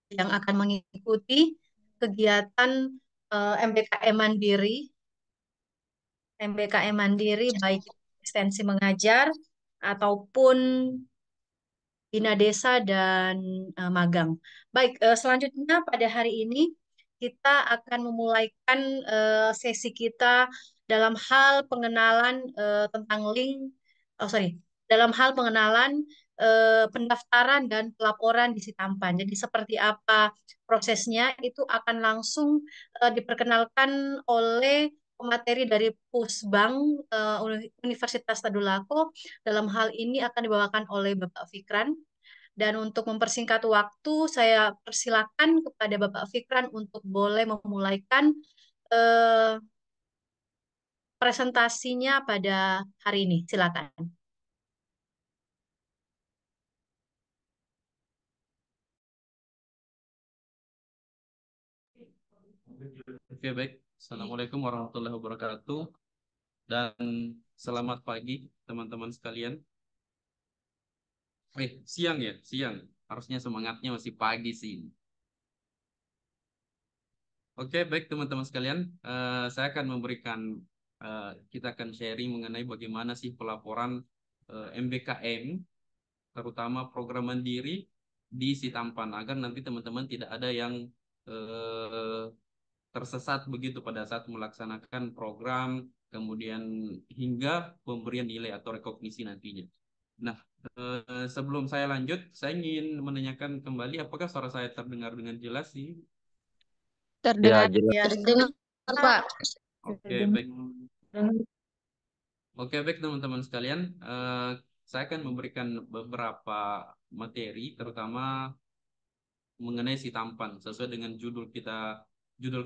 yang akan mengikuti kegiatan MBKM Mandiri baik ekstensi mengajar ataupun Bina Desa dan magang. Baik, selanjutnya pada hari ini kita akan memulaikan sesi kita dalam hal pengenalan tentang link, oh sorry, dalam hal pengenalan pendaftaran dan pelaporan di Sitampan. Jadi seperti apa prosesnya itu akan langsung diperkenalkan oleh pemateri dari Pusbang Universitas Tadulako. Dalam hal ini akan dibawakan oleh Bapak Fikran. Dan untuk mempersingkat waktu, saya persilakan kepada Bapak Fikran untuk boleh memulaikan eh, presentasinya pada hari ini. Silakan. Oke, baik. Assalamualaikum warahmatullahi wabarakatuh. Dan selamat pagi, teman-teman sekalian. Siang ya, siang. Harusnya semangatnya masih pagi sih. Oke, baik teman-teman sekalian. Saya akan memberikan, kita akan sharing mengenai bagaimana sih pelaporan MBKM, terutama program mandiri di Sitampan, agar nanti teman-teman tidak ada yang eh, tersesat begitu pada saat melaksanakan program, kemudian hingga pemberian nilai atau rekognisi nantinya. Nah, sebelum saya lanjut, saya ingin menanyakan kembali apakah suara saya terdengar dengan jelas sih? Ya, Terdengar, jelas. Ya, terdengar, Pak. Oke, baik. Oke, baik teman-teman sekalian. Saya akan memberikan beberapa materi, terutama mengenai si tampan, sesuai dengan judul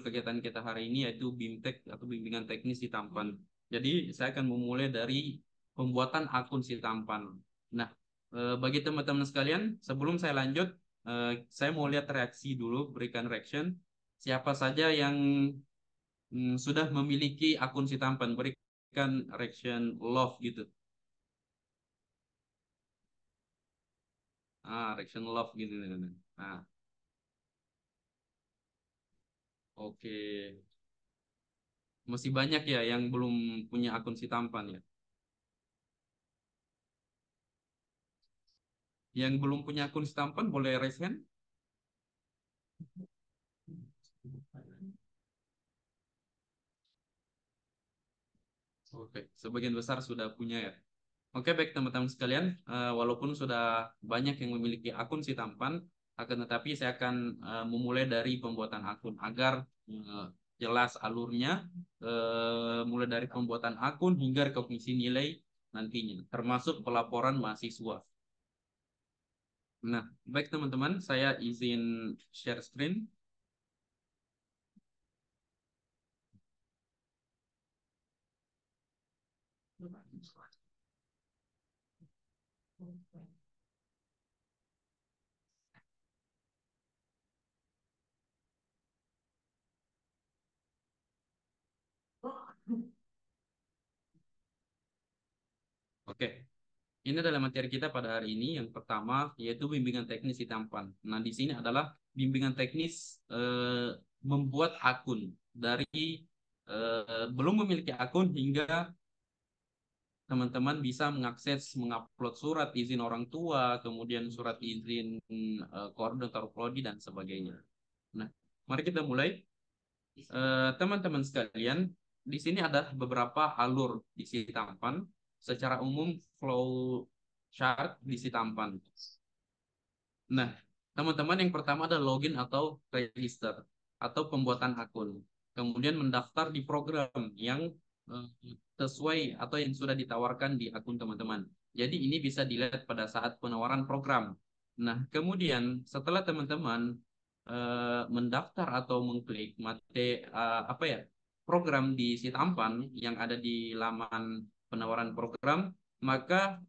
kegiatan kita hari ini, yaitu BIMTEK atau Bimbingan Teknis si tampan. Jadi saya akan memulai dari pembuatan akun si tampan. Nah, bagi teman-teman sekalian, sebelum saya lanjut, saya mau lihat reaksi dulu, berikan reaction. Siapa saja yang sudah memiliki akun si tampan, berikan reaction love gitu. Reaction love gitu. Nah, oke. Masih banyak ya yang belum punya akun si tampan ya. Yang belum punya akun si tampan boleh raise hand. Oke, sebagian besar sudah punya ya. Oke, baik teman-teman sekalian, walaupun sudah banyak yang memiliki akun si tampan, akan tetapi saya akan memulai dari pembuatan akun agar jelas alurnya, mulai dari pembuatan akun hingga rekognisi nilai nantinya, termasuk pelaporan mahasiswa. Nah, baik teman-teman, saya izin share screen. Oke, ini adalah materi kita pada hari ini. Yang pertama yaitu bimbingan teknis di tampan. Nah, di sini adalah bimbingan teknis membuat akun dari belum memiliki akun hingga teman-teman bisa mengakses, mengupload surat izin orang tua, kemudian surat izin koordinator prodi dan sebagainya. Nah, mari kita mulai. Teman-teman sekalian, di sini ada beberapa alur di si tampan. Secara umum flow chart di si tampan. Nah, teman-teman yang pertama ada login atau register atau pembuatan akun. Kemudian mendaftar di program yang eh, sesuai atau yang sudah ditawarkan di akun teman-teman. Jadi ini bisa dilihat pada saat penawaran program. Nah, kemudian setelah teman-teman mendaftar atau mengklik apa ya program di Sitampan yang ada di laman penawaran program, maka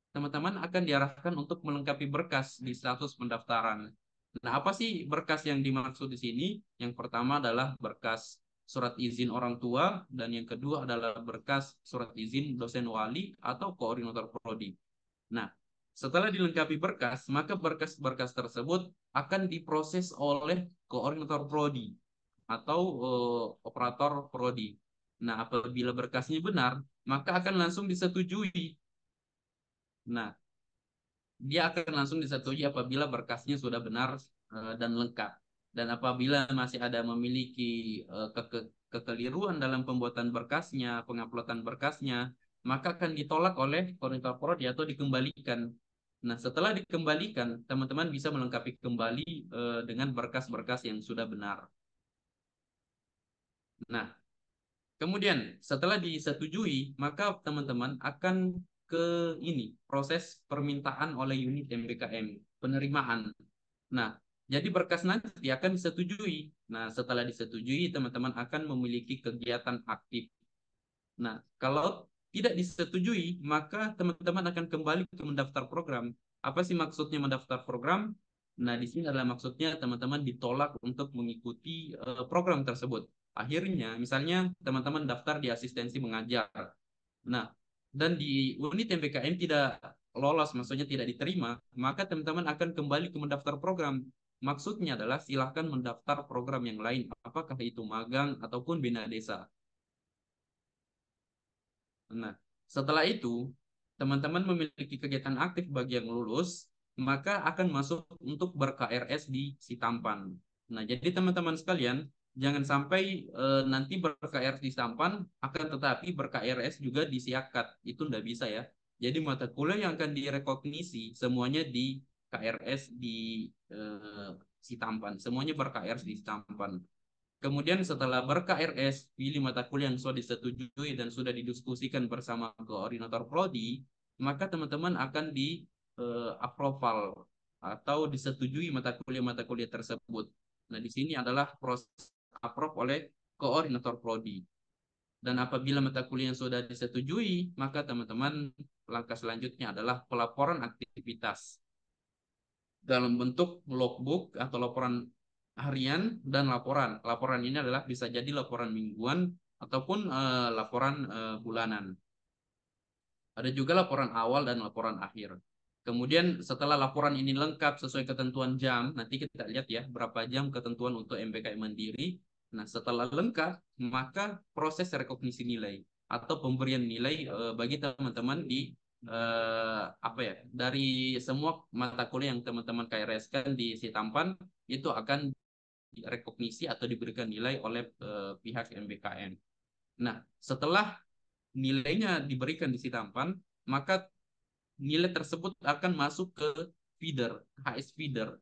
teman-teman akan diarahkan untuk melengkapi berkas di status pendaftaran. Nah, apa sih berkas yang dimaksud di sini? Yang pertama adalah berkas surat izin orang tua, dan yang kedua adalah berkas surat izin dosen wali atau koordinator prodi. Nah, Setelah dilengkapi berkas, maka berkas-berkas tersebut akan diproses oleh koordinator prodi atau operator prodi. Nah, apabila berkasnya benar, maka akan langsung disetujui. Nah, dia akan langsung disetujui apabila berkasnya sudah benar dan lengkap. Dan apabila masih ada memiliki kekeliruan dalam pembuatan berkasnya, penguploadan berkasnya, maka akan ditolak oleh koordinator prodi atau dikembalikan. Nah, setelah dikembalikan, teman-teman bisa melengkapi kembali dengan berkas-berkas yang sudah benar. Nah, kemudian setelah disetujui, maka teman-teman akan ke ini proses permintaan oleh unit MBKM, penerimaan. Nah, jadi berkas nanti akan disetujui. Nah, setelah disetujui, teman-teman akan memiliki kegiatan aktif. Nah, kalau tidak disetujui, maka teman-teman akan kembali ke mendaftar program. Apa sih maksudnya mendaftar program? Nah, di sini adalah maksudnya teman-teman ditolak untuk mengikuti program tersebut. Akhirnya, misalnya teman-teman daftar di asistensi mengajar. Nah, dan di unit MBKM tidak lolos, maksudnya tidak diterima, maka teman-teman akan kembali ke mendaftar program. Maksudnya adalah silahkan mendaftar program yang lain, apakah itu magang ataupun bina desa. Nah, setelah itu, teman-teman memiliki kegiatan aktif bagi yang lulus, maka akan masuk untuk ber-KRS di Sitampan. Nah, jadi teman-teman sekalian, jangan sampai nanti ber-KRS di Sitampan, akan tetapi ber-KRS juga di Siakat. Itu tidak bisa ya. Jadi mata kuliah yang akan direkognisi, semuanya di KRS di Sitampan. Semuanya ber-KRS di Sitampan. Kemudian setelah ber-KRS, pilih mata kuliah yang sudah disetujui dan sudah didiskusikan bersama koordinator prodi, maka teman-teman akan di approval atau disetujui mata kuliah tersebut. Nah, di sini adalah proses approve oleh koordinator prodi. Dan apabila mata kuliah yang sudah disetujui, maka teman-teman langkah selanjutnya adalah pelaporan aktivitas dalam bentuk logbook atau laporan harian dan laporan. Laporan ini adalah bisa jadi laporan mingguan ataupun laporan bulanan. Ada juga laporan awal dan laporan akhir. Kemudian setelah laporan ini lengkap sesuai ketentuan jam, nanti kita lihat ya berapa jam ketentuan untuk MBKM Mandiri. Nah, setelah lengkap, maka proses rekognisi nilai atau pemberian nilai bagi teman-teman di apa ya, dari semua mata kuliah yang teman-teman KRS-kan di Sitampan itu akan direkognisi atau diberikan nilai oleh pihak MBKM. Nah, setelah nilainya diberikan di Sitampan, maka nilai tersebut akan masuk ke feeder, HS feeder.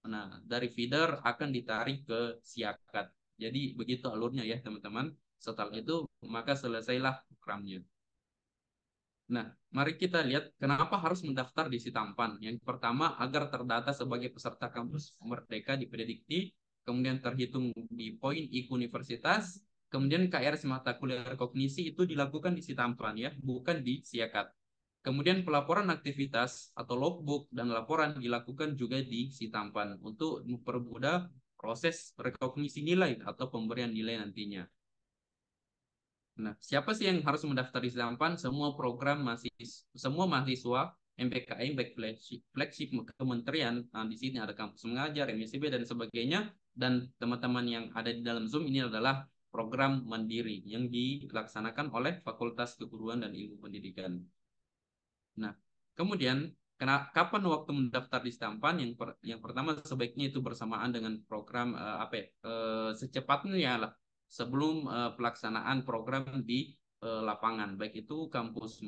Nah, dari feeder akan ditarik ke Siakat. Jadi begitu alurnya ya teman-teman. Setelah itu maka selesailah programnya. Nah, mari kita lihat kenapa harus mendaftar di Sitampan. Yang pertama, agar terdata sebagai peserta kampus Merdeka di Predikti, kemudian terhitung di poin IK Universitas, kemudian KRS mata kuliah kognisi itu dilakukan di Sitampan ya, bukan di Siakat. Kemudian pelaporan aktivitas atau logbook dan laporan dilakukan juga di Sitampan untuk mempermudah proses rekognisi nilai atau pemberian nilai nantinya. Nah, siapa sih yang harus mendaftar di Sitampan? Semua mahasiswa MPKM baik flagship kementerian. Nah, di sini ada kampus mengajar, MSIB dan sebagainya. Dan teman-teman yang ada di dalam Zoom ini adalah program mandiri yang dilaksanakan oleh Fakultas Keguruan dan Ilmu Pendidikan. Nah, kemudian kapan waktu mendaftar di Sitampan? Yang pertama sebaiknya itu bersamaan dengan program secepatnya lah sebelum pelaksanaan program di lapangan, baik itu kampus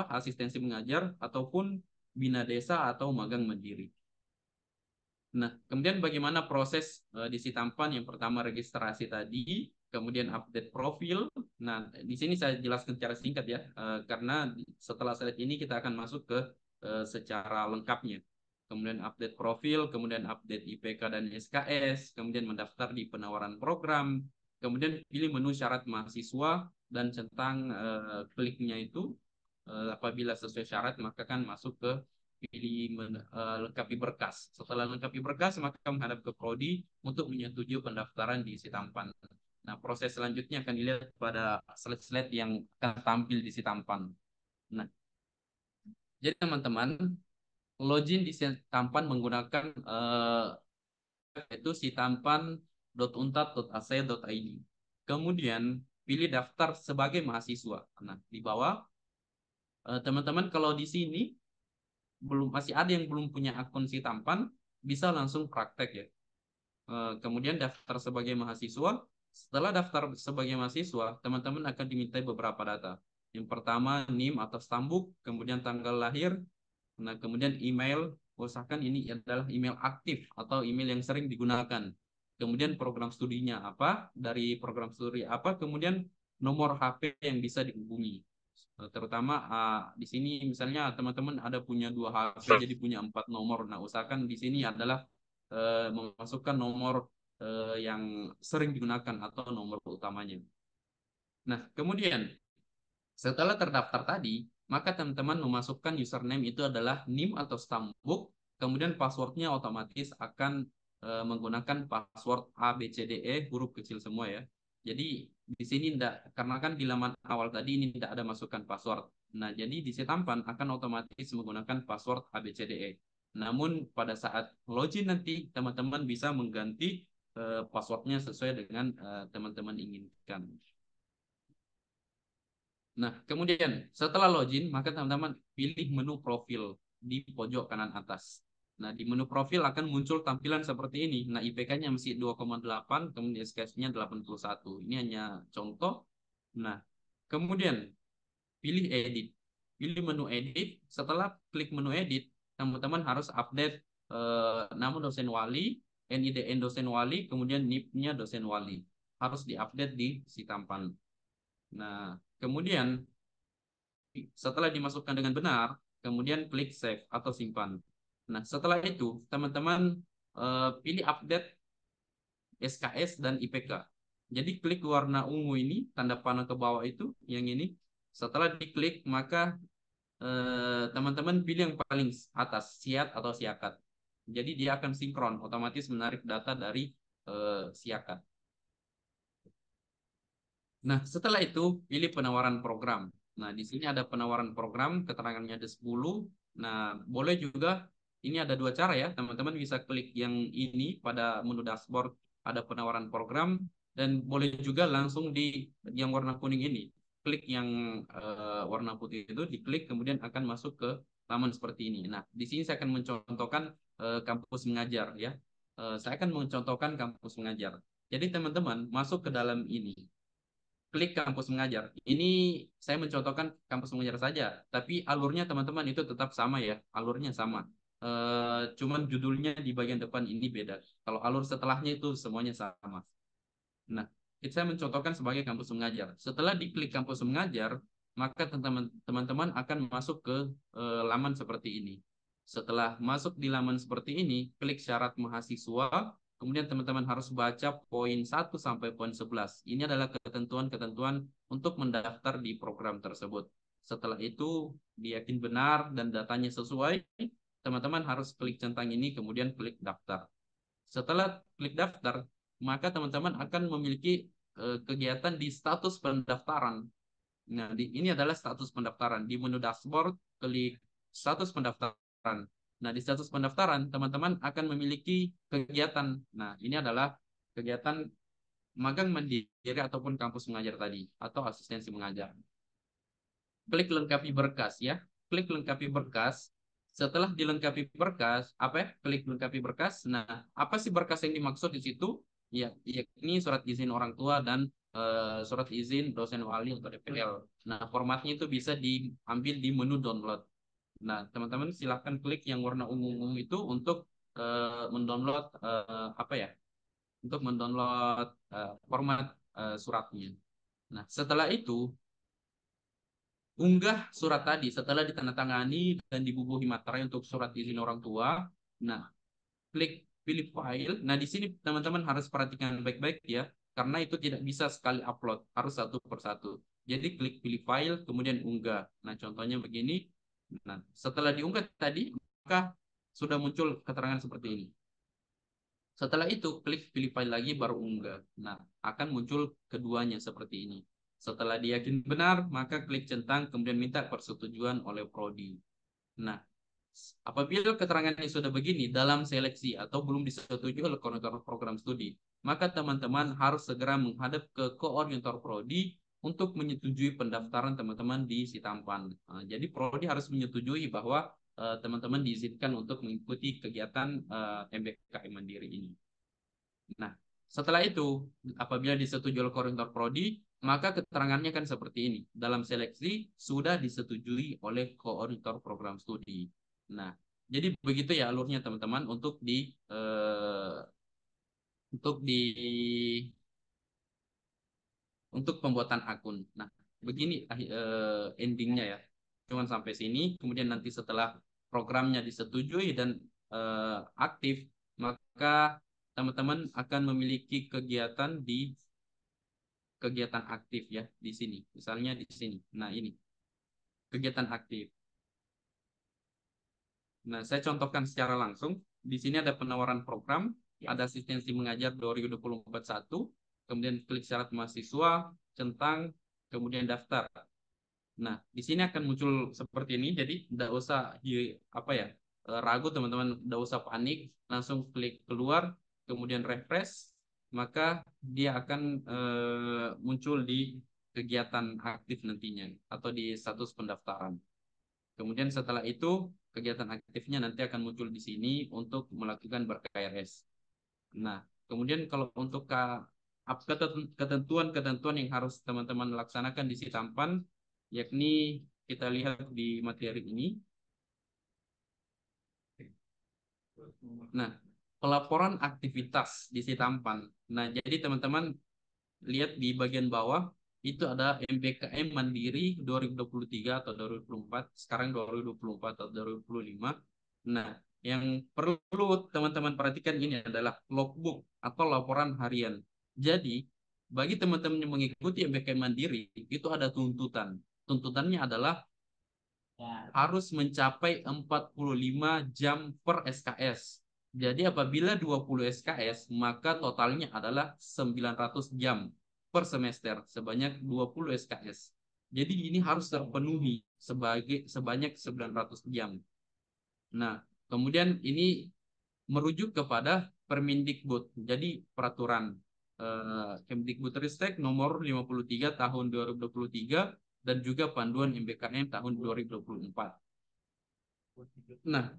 asistensi mengajar ataupun bina desa atau magang mandiri. Nah, kemudian bagaimana proses di Sitampan? Yang pertama registrasi tadi, kemudian update profil. Nah, di sini saya jelaskan secara singkat ya, karena setelah slide ini kita akan masuk ke secara lengkapnya. Kemudian update profil, kemudian update IPK dan SKS, kemudian mendaftar di penawaran program, kemudian pilih menu syarat mahasiswa dan centang kliknya itu apabila sesuai syarat maka kan masuk ke pilih lengkapi berkas. Setelah lengkapi berkas, maka menghadap ke prodi untuk menyetujui pendaftaran di Sitampan. Nah, proses selanjutnya akan dilihat pada slide-slide yang akan tampil di Sitampan. Nah, jadi teman-teman, login di Tampan menggunakan itu sitampan.unpad.ac.id. Kemudian pilih daftar sebagai mahasiswa. Nah, di bawah teman-teman kalau di sini masih ada yang belum punya akun Sitampan, bisa langsung praktek ya. Kemudian daftar sebagai mahasiswa. Setelah daftar sebagai mahasiswa, teman-teman akan dimintai beberapa data. Yang pertama NIM atau stambuk, kemudian tanggal lahir, nah kemudian email, usahakan ini adalah email aktif atau email yang sering digunakan. Kemudian program studinya apa, dari program studi apa, kemudian nomor HP yang bisa dihubungi. Terutama di sini misalnya teman-teman ada punya 2 HP jadi punya 4 nomor. Nah, usahakan di sini adalah memasukkan nomor yang sering digunakan atau nomor utamanya. Nah, kemudian setelah terdaftar tadi, maka teman-teman memasukkan username itu adalah NIM atau stambuk, kemudian passwordnya otomatis akan menggunakan password A, B, C, D, E, huruf kecil semua ya. Jadi di sini tidak, karena kan di laman awal tadi ini tidak ada masukkan password. Nah, jadi di Sitampan akan otomatis menggunakan password A, B, C, D, E. Namun pada saat login nanti teman-teman bisa mengganti passwordnya sesuai dengan teman-teman inginkan. Nah, kemudian setelah login, maka teman-teman pilih menu profil di pojok kanan atas. Nah, di menu profil akan muncul tampilan seperti ini. Nah, IPK-nya masih 2,8, kemudian SKS-nya 81. Ini hanya contoh. Nah, kemudian pilih edit. Pilih menu edit. Setelah klik menu edit, teman-teman harus update nama dosen wali, NIDN dosen wali, kemudian NIP-nya dosen wali. Harus diupdate di Sitampan. Nah, kemudian setelah dimasukkan dengan benar, kemudian klik save atau simpan. Nah, setelah itu teman-teman pilih update SKS dan IPK. Jadi klik warna ungu ini, tanda panah ke bawah itu, yang ini. Setelah diklik, maka teman-teman pilih yang paling atas, siat atau siakat. Jadi dia akan sinkron, otomatis menarik data dari siakat. Nah, setelah itu pilih penawaran program. Nah, di sini ada penawaran program, keterangannya ada 10. Nah, boleh juga, ini ada 2 cara ya, teman-teman bisa klik yang ini pada menu dashboard, ada penawaran program, dan boleh juga langsung di yang warna kuning ini. Klik yang warna putih itu, diklik, kemudian akan masuk ke laman seperti ini. Nah, di sini saya akan mencontohkan kampus mengajar ya. Saya akan mencontohkan kampus mengajar. Jadi teman-teman masuk ke dalam ini, klik kampus mengajar. Ini saya mencontohkan kampus mengajar saja, tapi alurnya teman-teman itu tetap sama ya, alurnya sama. Cuman judulnya di bagian depan ini beda. Kalau alur setelahnya itu semuanya sama. Nah, saya mencontohkan sebagai kampus mengajar. Setelah diklik kampus mengajar, maka teman-teman akan masuk ke laman seperti ini. Setelah masuk di laman seperti ini, klik syarat mahasiswa, kemudian teman-teman harus baca poin 1 sampai poin 11. Ini adalah ketentuan-ketentuan untuk mendaftar di program tersebut. Setelah itu, diyakin benar dan datanya sesuai, teman-teman harus klik centang ini, kemudian klik daftar. Setelah klik daftar, maka teman-teman akan memiliki kegiatan di status pendaftaran. Nah, ini adalah status pendaftaran. Di menu dashboard, klik status pendaftaran. Nah, di status pendaftaran, teman-teman akan memiliki kegiatan. Nah, ini adalah kegiatan magang mandiri ataupun kampus mengajar tadi, atau asistensi mengajar. Klik lengkapi berkas ya. Klik lengkapi berkas. Setelah dilengkapi berkas, apa ya? Klik lengkapi berkas. Nah, apa sih berkas yang dimaksud di situ? Ya, ini surat izin orang tua dan surat izin dosen wali atau DPL. Nah, formatnya itu bisa diambil di menu download. Nah, teman-teman silahkan klik yang warna ungu-ungu itu untuk mendownload apa ya? Untuk mendownload format suratnya. Nah, setelah itu unggah surat tadi setelah ditandatangani dan dibubuhi materai untuk surat izin orang tua. Nah, klik pilih file. Nah, di sini teman-teman harus perhatikan baik-baik ya, karena itu tidak bisa sekali upload, harus satu persatu. Jadi klik pilih file, kemudian unggah. Nah, contohnya begini. Nah, setelah diunggah tadi, maka sudah muncul keterangan seperti ini. Setelah itu, klik pilih file lagi, baru unggah. Nah, akan muncul keduanya seperti ini. Setelah diyakin benar, maka klik centang, kemudian minta persetujuan oleh prodi. Nah, Apabila keterangannya sudah begini dalam seleksi atau belum disetujui oleh koordinator program studi, maka teman-teman harus segera menghadap ke koordinator prodi untuk menyetujui pendaftaran teman-teman di Sitampan. Jadi prodi harus menyetujui bahwa teman-teman diizinkan untuk mengikuti kegiatan MBKM Mandiri ini. Nah, setelah itu, apabila disetujui oleh koordinator prodi, maka keterangannya kan seperti ini. Dalam seleksi sudah disetujui oleh koordinator program studi. Nah, jadi begitu ya alurnya teman-teman untuk di untuk pembuatan akun. Nah, begini endingnya ya. Cuman sampai sini, kemudian nanti setelah programnya disetujui dan aktif, maka teman-teman akan memiliki kegiatan aktif ya di sini. Misalnya di sini. Nah, ini kegiatan aktif. Nah, saya contohkan secara langsung. Di sini ada penawaran program, ada asistensi mengajar 2024-1, kemudian klik syarat mahasiswa, centang, kemudian daftar. Nah, di sini akan muncul seperti ini. Jadi, tidak usah ragu teman-teman, tidak usah panik, langsung klik keluar, kemudian refresh, maka dia akan muncul di kegiatan aktif nantinya atau di status pendaftaran. Kemudian setelah itu kegiatan aktifnya nanti akan muncul di sini untuk melakukan ber-KRS. Nah, kemudian kalau untuk ketentuan-ketentuan yang harus teman-teman laksanakan di Sitampan, yakni kita lihat di materi ini. Nah, pelaporan aktivitas di Sitampan. Nah, jadi teman-teman lihat di bagian bawah itu ada MBKM Mandiri 2023 atau 2024, sekarang 2024 atau 2025. Nah, yang perlu teman-teman perhatikan ini adalah logbook atau laporan harian. Jadi, bagi teman-teman yang mengikuti MBKM Mandiri, itu ada tuntutan. Tuntutannya adalah harus mencapai 45 jam per SKS. Jadi apabila 20 SKS, maka totalnya adalah 900 jam per semester sebanyak 20 SKS. Jadi ini harus terpenuhi sebanyak 900 jam. Nah, kemudian ini merujuk kepada Permendikbud. Jadi peraturan Kemdikbudristek nomor 53 tahun 2023 dan juga panduan MBKM tahun 2024. Nah,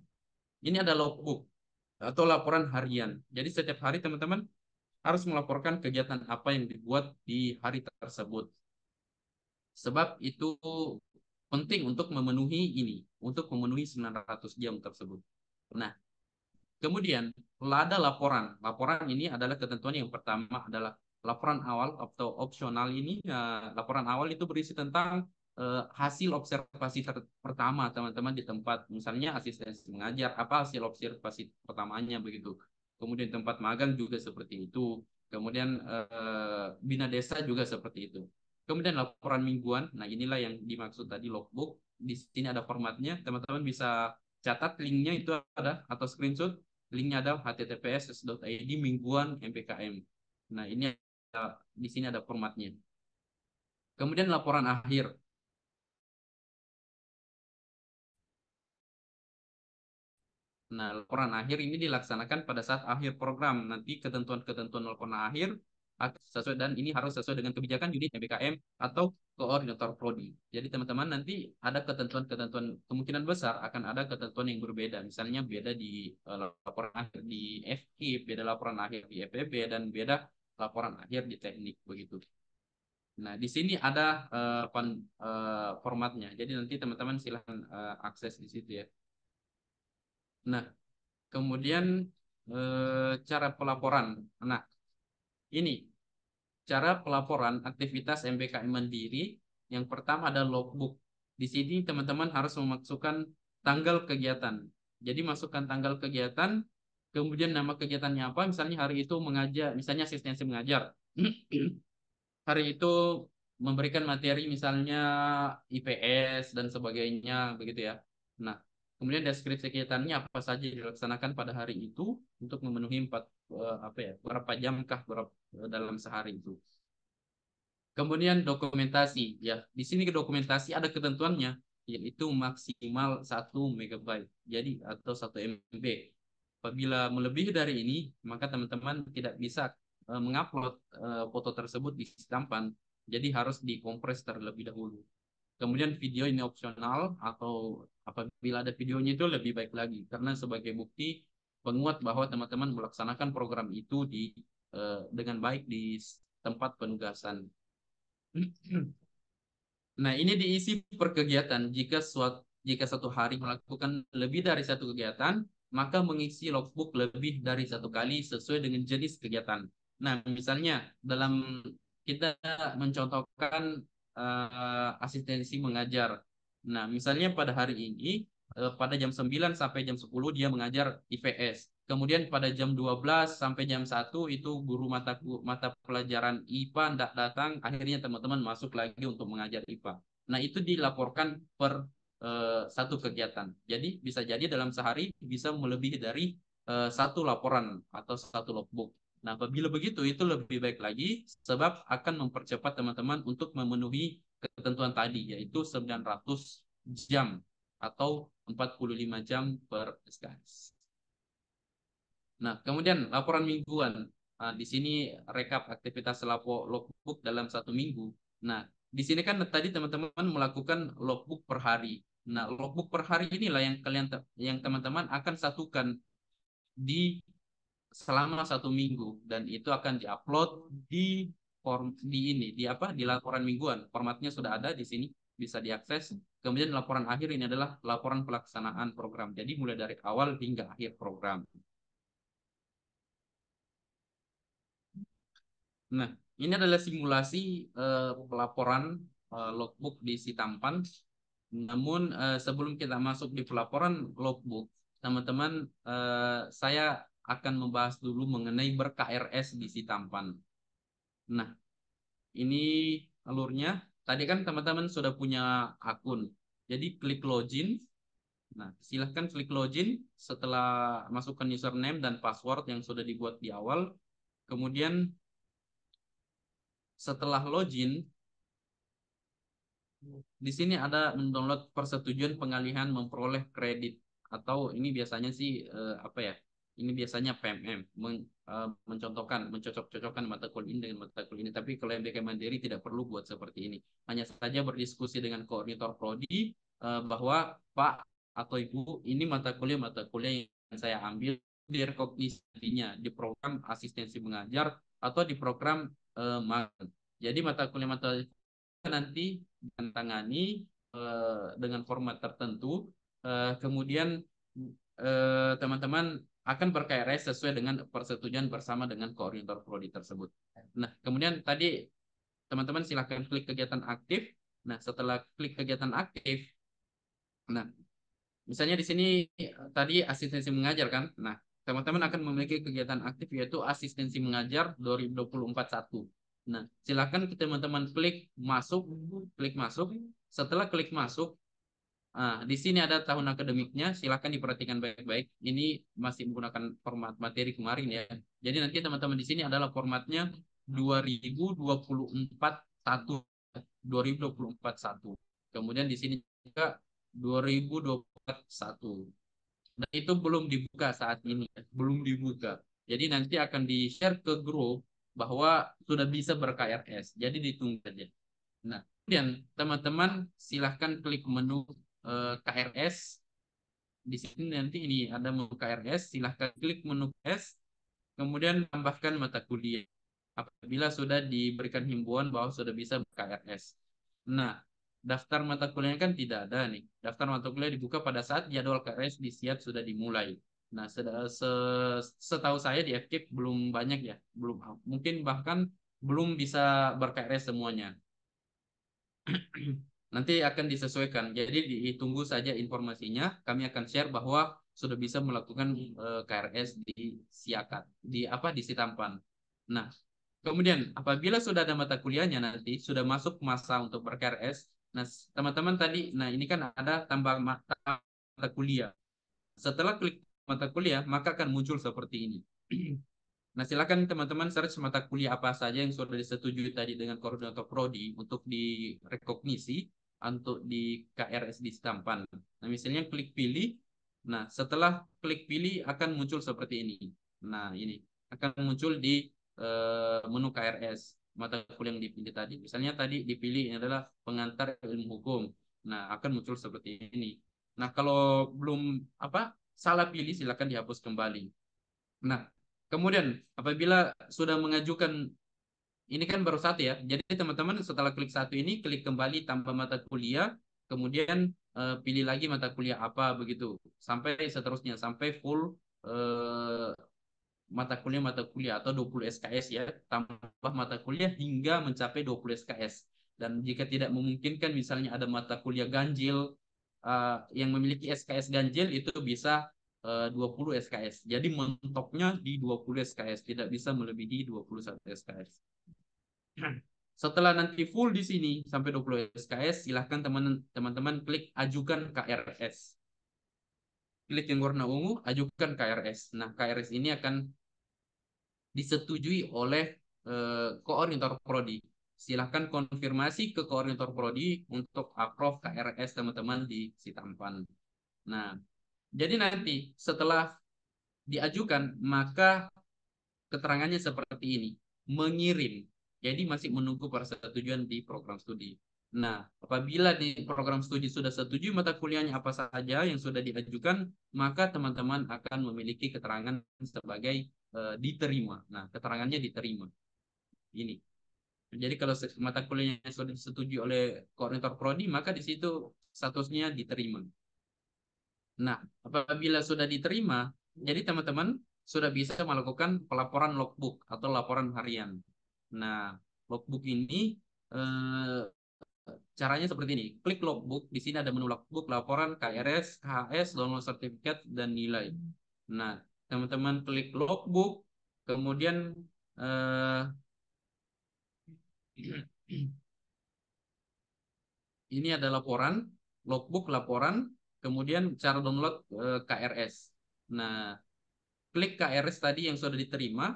ini ada logbook atau laporan harian. Jadi setiap hari teman-teman harus melaporkan kegiatan apa yang dibuat di hari tersebut. Sebab itu penting untuk memenuhi 900 jam tersebut. Nah, kemudian ada laporan. Laporan ini adalah ketentuan yang pertama adalah laporan awal atau opsional ini. Laporan awal itu berisi tentang hasil observasi pertama teman-teman di tempat, misalnya asistensi mengajar, apa hasil observasi pertamanya begitu. Kemudian tempat magang juga seperti itu. Kemudian bina desa juga seperti itu. Kemudian laporan mingguan. Nah, inilah yang dimaksud tadi logbook. Di sini ada formatnya. Teman-teman bisa catat linknya itu ada atau screenshot. Linknya ada https://id mingguan MBKM. Nah, ini di sini ada formatnya. Kemudian laporan akhir. Nah, laporan akhir ini dilaksanakan pada saat akhir program. Nanti ketentuan-ketentuan laporan akhir sesuai, dan ini harus sesuai dengan kebijakan unit MBKM atau koordinator prodi. Jadi teman-teman nanti ada ketentuan-ketentuan, kemungkinan besar akan ada ketentuan yang berbeda. Misalnya beda di laporan akhir di FKIP, beda laporan akhir di FEB, dan beda laporan akhir di teknik begitu. Nah, di sini ada formatnya. Jadi nanti teman-teman silahkan akses di situ ya. Nah, kemudian cara pelaporan. Nah, ini cara pelaporan aktivitas MBKM Mandiri. Yang pertama ada logbook. Di sini teman-teman harus memasukkan tanggal kegiatan. Jadi masukkan tanggal kegiatan, kemudian nama kegiatannya apa. Misalnya hari itu mengajar, misalnya asistensi mengajar. Hari itu memberikan materi misalnya IPS dan sebagainya begitu ya. Nah, kemudian deskripsi kegiatannya apa saja dilaksanakan pada hari itu untuk memenuhi berapa jamkah dalam sehari itu. Kemudian dokumentasi ya. Di sini dokumentasi ada ketentuannya. yaitu maksimal 1 MB, jadi atau 1 MB. Apabila melebihi dari ini, maka teman-teman tidak bisa mengupload foto tersebut di Tampan, jadi harus dikompres terlebih dahulu. Kemudian video ini opsional, atau apabila ada videonya itu lebih baik lagi, karena sebagai bukti penguat bahwa teman-teman melaksanakan program itu dengan baik di tempat penugasan. Nah, ini diisi per kegiatan. Jika satu hari melakukan lebih dari satu kegiatan, maka mengisi logbook lebih dari satu kali sesuai dengan jenis kegiatan. Nah, misalnya dalam kita mencontohkan asistensi mengajar. Nah, misalnya pada hari ini pada jam 9 sampai jam 10 dia mengajar IPS. Kemudian pada jam 12 sampai jam 1 itu guru mata pelajaran IPA tidak datang, akhirnya teman-teman masuk lagi untuk mengajar IPA. Nah, itu dilaporkan per satu kegiatan. Jadi bisa jadi dalam sehari bisa melebihi dari satu laporan atau satu logbook. Nah, apabila begitu itu lebih baik lagi sebab akan mempercepat teman-teman untuk memenuhi ketentuan tadi, yaitu 900 jam atau 45 jam per SKS. Nah, kemudian laporan mingguan. Nah, di sini rekap aktivitas logbook dalam satu minggu. Nah, di sini kan tadi teman-teman melakukan logbook per hari. Nah, logbook per hari inilah yang teman-teman akan satukan di selama satu minggu, dan itu akan diupload di di laporan mingguan. Formatnya sudah ada di sini, bisa diakses. Kemudian laporan akhir ini adalah laporan pelaksanaan program. Jadi mulai dari awal hingga akhir program. Nah, ini adalah simulasi pelaporan logbook di Sitampan. Namun sebelum kita masuk di pelaporan logbook, teman-teman, saya akan membahas dulu mengenai ber-KRS di Sitampan. Nah, ini alurnya. Tadi kan teman-teman sudah punya akun. Jadi klik login. Nah, silahkan klik login setelah masukkan username dan password yang sudah dibuat di awal. Kemudian setelah login, di sini ada mendownload persetujuan pengalihan memperoleh kredit, atau ini biasanya sih apa ya? Ini biasanya PMM mencontohkan, mencocok-cocokkan mata kuliah ini dengan mata kuliah ini. Tapi kalau MBK Mandiri tidak perlu buat seperti ini. Hanya saja berdiskusi dengan koordinator prodi bahwa Pak atau Ibu, ini mata kuliah yang saya ambil di rekognisinya di program asistensi mengajar atau di program magang. Jadi mata kuliah nanti ditangani dengan format tertentu, kemudian teman-teman akan ber-KRS sesuai dengan persetujuan bersama dengan koordinator prodi tersebut. Nah, kemudian tadi teman-teman silahkan klik kegiatan aktif. Nah, setelah klik kegiatan aktif, nah misalnya di sini tadi asistensi mengajar kan. Nah, teman-teman akan memiliki kegiatan aktif yaitu asistensi mengajar 2024-1. Nah, silakan teman-teman klik masuk, klik masuk. Setelah klik masuk, di sini ada tahun akademiknya, silakan diperhatikan baik-baik. Ini masih menggunakan format materi kemarin ya. Jadi nanti teman-teman di sini adalah formatnya 2024-1. 2024-1. Kemudian di sini juga 2021. Dan itu belum dibuka saat ini, belum dibuka. Jadi nanti akan di-share ke grup bahwa sudah bisa ber-KRS. Jadi ditunggu saja. Nah, kemudian teman-teman silahkan klik menu KRS. Di sini nanti ini ada menu KRS, silahkan klik menu KRS, kemudian tambahkan mata kuliah apabila sudah diberikan himbauan bahwa sudah bisa KRS. Nah, daftar mata kuliahnya kan tidak ada nih. Daftar mata kuliah dibuka pada saat jadwal KRS di SIAP sudah dimulai. Nah, setahu saya di FKIP belum banyak ya, belum, mungkin bahkan belum bisa ber-KRS semuanya. Nanti akan disesuaikan. Jadi ditunggu saja informasinya. Kami akan share bahwa sudah bisa melakukan KRS di Siakat, di Sitampan. Nah, kemudian apabila sudah ada mata kuliahnya nanti sudah masuk masa untuk ber-KRS. Nah, teman-teman tadi, nah ini kan ada tambah mata kuliah. Setelah klik mata kuliah, maka akan muncul seperti ini. Nah, silakan teman-teman search mata kuliah apa saja yang sudah disetujui tadi dengan koordinator prodi untuk direkognisi. untuk di KRS di Tampan. Nah, misalnya klik pilih. Nah, setelah klik pilih akan muncul seperti ini. Nah, ini akan muncul di menu KRS mata kuliah yang dipilih tadi. Misalnya tadi dipilih ini adalah pengantar ilmu hukum. Nah, akan muncul seperti ini. Nah, kalau belum salah pilih silakan dihapus kembali. Nah, kemudian apabila sudah mengajukan ini kan baru satu ya. Jadi teman-teman setelah klik satu ini klik kembali tambah mata kuliah, kemudian pilih lagi mata kuliah apa begitu sampai seterusnya sampai full eh, mata kuliah atau 20 SKS ya, tambah mata kuliah hingga mencapai 20 SKS. Dan jika tidak memungkinkan misalnya ada mata kuliah ganjil yang memiliki SKS ganjil itu bisa 20 SKS. Jadi mentoknya di 20 SKS, tidak bisa melebihi 21 SKS. Setelah nanti full di sini sampai 20 SKS, silahkan teman-teman klik ajukan KRS. Klik yang warna ungu, ajukan KRS. Nah, KRS ini akan disetujui oleh koordinator prodi. Silahkan konfirmasi ke koordinator prodi untuk approve KRS teman-teman di Sitampan. Nah, jadi nanti setelah diajukan, maka keterangannya seperti ini. Mengirim. Jadi masih menunggu persetujuan di program studi. Nah, apabila di program studi sudah setuju mata kuliahnya apa saja yang sudah diajukan, maka teman-teman akan memiliki keterangan sebagai diterima. Nah, keterangannya diterima. Ini. Jadi kalau mata kuliahnya sudah disetujui oleh koordinator prodi, maka di situ statusnya diterima. Nah, apabila sudah diterima, jadi teman-teman sudah bisa melakukan pelaporan logbook atau laporan harian. Nah, logbook ini caranya seperti ini. Klik logbook, di sini ada menu logbook, laporan, KRS, KHS, download sertifikat, dan nilai. Nah, teman-teman klik logbook, kemudian ini ada laporan, logbook laporan, kemudian cara download KRS. Nah, klik KRS tadi yang sudah diterima,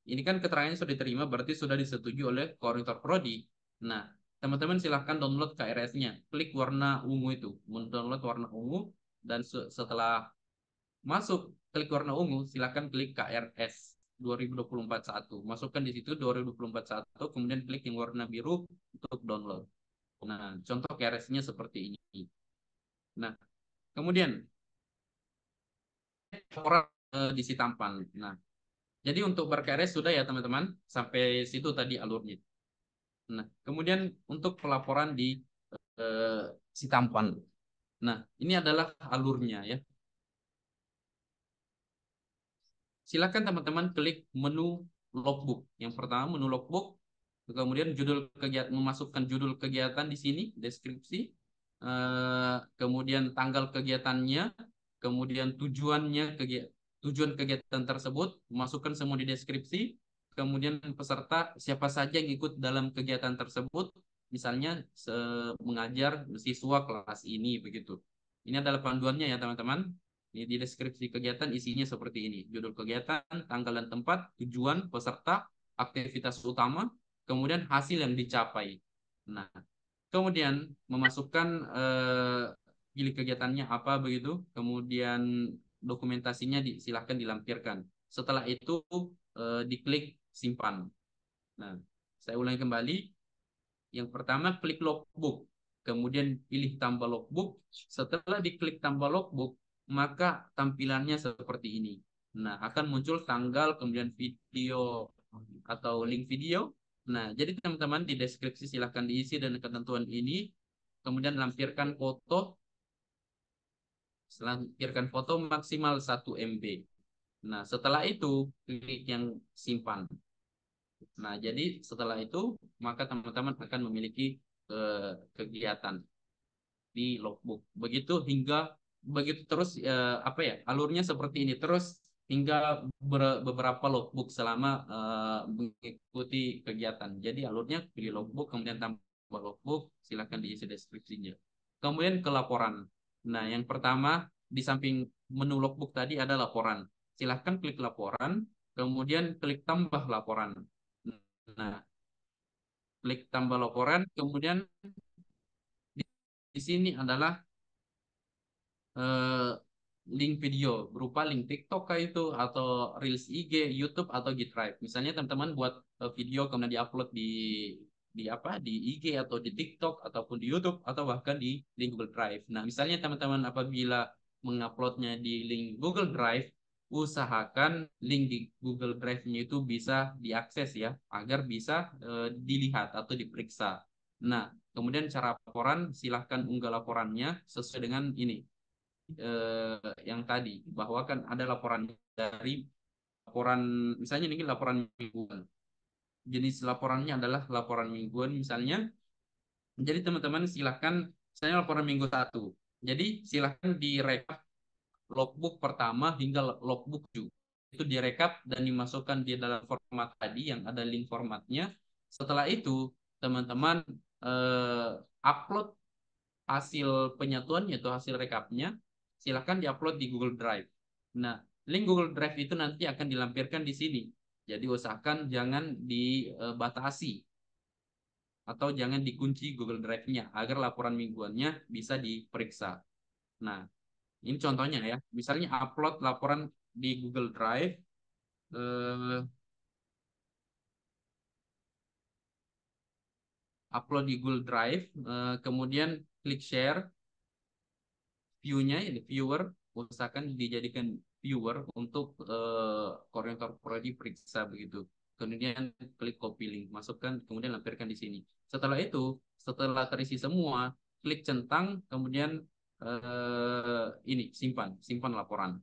ini kan keterangannya sudah diterima, berarti sudah disetujui oleh koordinator prodi. Nah, teman-teman silahkan download KRS-nya. Klik warna ungu itu, download warna ungu, dan setelah masuk klik warna ungu, silahkan klik KRS 2024-1. Masukkan di situ 2024-1, kemudian klik yang warna biru untuk download. Nah, contoh KRS-nya seperti ini. Nah, kemudian laporan di Sitampan. Nah, jadi untuk ber-KRS sudah ya teman-teman, sampai situ tadi alurnya. Nah, kemudian untuk pelaporan di Sitampan. Nah, ini adalah alurnya ya. Silakan teman-teman klik menu logbook. Yang pertama menu logbook, kemudian judul kegiatan, memasukkan judul kegiatan di sini, deskripsi, kemudian tanggal kegiatannya, kemudian tujuan kegiatan tersebut, masukkan semua di deskripsi, kemudian peserta siapa saja yang ikut dalam kegiatan tersebut, misalnya mengajar siswa kelas ini begitu. Ini adalah panduannya ya teman-teman. Ini di deskripsi kegiatan isinya seperti ini. Judul kegiatan, tanggal dan tempat, tujuan, peserta, aktivitas utama, kemudian hasil yang dicapai. Nah, kemudian memasukkan pilih kegiatannya apa begitu, kemudian dokumentasinya silahkan dilampirkan. Setelah itu diklik simpan. Nah, saya ulangi kembali. Yang pertama klik logbook, kemudian pilih tambah logbook. Setelah diklik tambah logbook, maka tampilannya seperti ini. Nah, akan muncul tanggal, kemudian video atau link video. Nah, jadi teman-teman di deskripsi silahkan diisi dan ketentuan ini. Kemudian lampirkan foto. Lampirkan foto maksimal 1 MB. Nah, setelah itu klik yang simpan. Nah, jadi setelah itu maka teman-teman akan memiliki kegiatan di logbook. Begitu hingga begitu terus alurnya seperti ini terus hingga beberapa logbook selama mengikuti kegiatan. Jadi alurnya pilih logbook kemudian tambah logbook, silakan diisi deskripsinya. Kemudian ke laporan. Nah, yang pertama di samping menu logbook tadi ada laporan. Silahkan klik laporan, kemudian klik tambah laporan. Nah, klik tambah laporan, kemudian di, di sini adalah eh, link video berupa link TikTok kayak itu atau Reels IG, YouTube atau GitDrive. Misalnya teman-teman buat video kemudian diupload di apa di IG atau di TikTok ataupun di YouTube atau bahkan di Google Drive. Nah, misalnya teman-teman apabila menguploadnya di link Google Drive, usahakan link di Google Drive-nya itu bisa diakses ya, agar bisa dilihat atau diperiksa. Nah, kemudian cara laporan, silahkan unggah laporannya sesuai dengan ini yang tadi bahwa kan ada laporan dari laporan misalnya ini laporan mingguan. Jenis laporannya adalah laporan mingguan misalnya. Jadi teman-teman silahkan misalnya laporan minggu satu. Jadi silahkan direkap logbook pertama hingga logbook 7. Itu direkap dan dimasukkan di dalam format tadi yang ada link formatnya. Setelah itu teman-teman upload hasil penyatuannya atau hasil rekapnya, silahkan diupload di Google Drive. Nah, link Google Drive itu nanti akan dilampirkan di sini. Jadi usahakan jangan dibatasi atau jangan dikunci Google Drive-nya agar laporan mingguannya bisa diperiksa. Nah, ini contohnya ya. Misalnya upload laporan di Google Drive, eh, upload di Google Drive, kemudian klik share, view-nya ini viewer, usahakan dijadikan viewer untuk koordinator prodi periksa begitu. Kemudian klik copy link, masukkan, kemudian lampirkan di sini. Setelah itu, setelah terisi semua, klik centang, kemudian ini simpan laporan.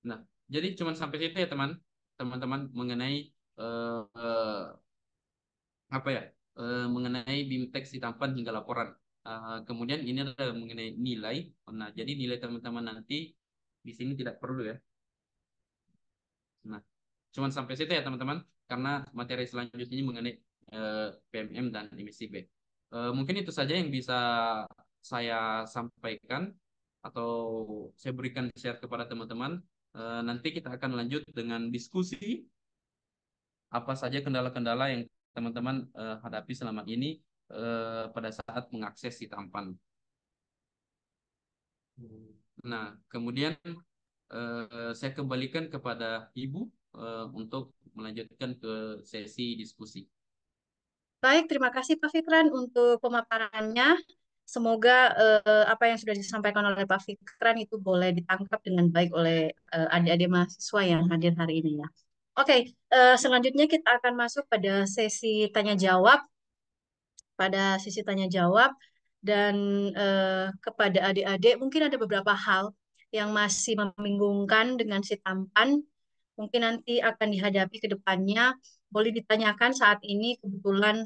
Nah, jadi cuma sampai situ ya teman-teman mengenai eh, eh, apa ya mengenai BIMTEK Sitampan hingga laporan. Kemudian ini adalah mengenai nilai. Nah, jadi nilai teman-teman nanti di sini tidak perlu ya. Nah, cuman sampai situ ya teman-teman, karena materi selanjutnya ini mengenai PMM dan emisi B. Mungkin itu saja yang bisa saya sampaikan atau saya berikan share kepada teman-teman. Nanti kita akan lanjut dengan diskusi apa saja kendala-kendala yang teman-teman hadapi selama ini pada saat mengakses si tampan. Nah, kemudian saya kembalikan kepada Ibu untuk melanjutkan ke sesi diskusi. Baik, terima kasih Pak Fikran untuk pemaparannya. Semoga apa yang sudah disampaikan oleh Pak Fikran itu boleh ditangkap dengan baik oleh adik-adik mahasiswa yang hadir hari ini ya. Oke, selanjutnya kita akan masuk pada sesi tanya jawab. Pada sesi tanya jawab dan kepada adik-adik mungkin ada beberapa hal yang masih membingungkan dengan si tampan. Mungkin nanti akan dihadapi ke depannya. Boleh ditanyakan saat ini kebetulan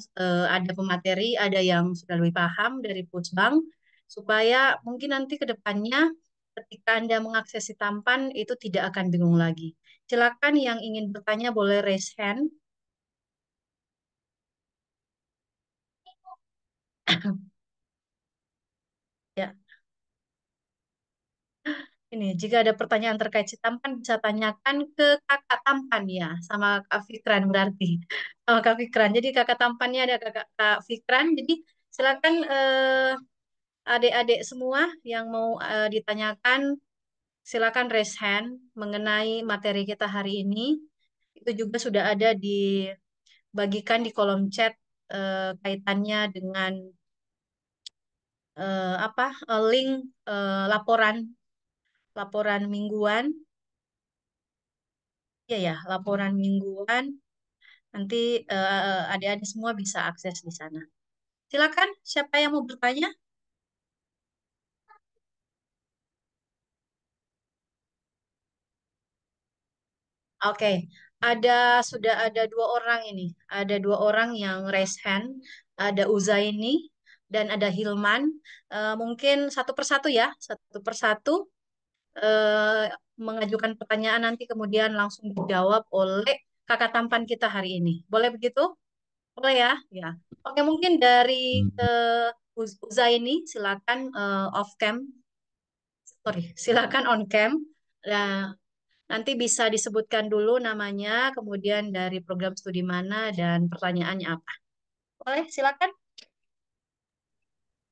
ada pemateri, ada yang sudah lebih paham dari Pusbang, supaya mungkin nanti ke depannya ketika Anda mengakses si tampan itu tidak akan bingung lagi. Silakan yang ingin bertanya boleh raise hand. Ya, ini jika ada pertanyaan terkait si tampan bisa tanyakan ke kakak tampan ya, sama Kak Fikran berarti. Sama Kak Fikran. Jadi kakak tampannya ada kakak Kak Fikran. Jadi silakan adik-adik semua yang mau ditanyakan, silakan raise hand mengenai materi kita hari ini. Itu juga sudah ada dibagikan di kolom chat kaitannya dengan apa link laporan laporan mingguan. Ya ya, laporan mingguan. Nanti adik-adik semua bisa akses di sana. Silakan, siapa yang mau bertanya? Oke, sudah ada dua orang ini. Ada dua orang yang raise hand. Ada Uzaini dan ada Hilman. Mungkin satu persatu ya, satu persatu mengajukan pertanyaan nanti kemudian langsung dijawab oleh kakak tampan kita hari ini. Boleh begitu? Boleh ya? Ya. Oke, mungkin dari Uzaini, silakan off cam. Sorry, silakan on cam. Nah, Nanti bisa disebutkan dulu namanya, kemudian dari program studi mana, dan pertanyaannya apa. Boleh, silakan.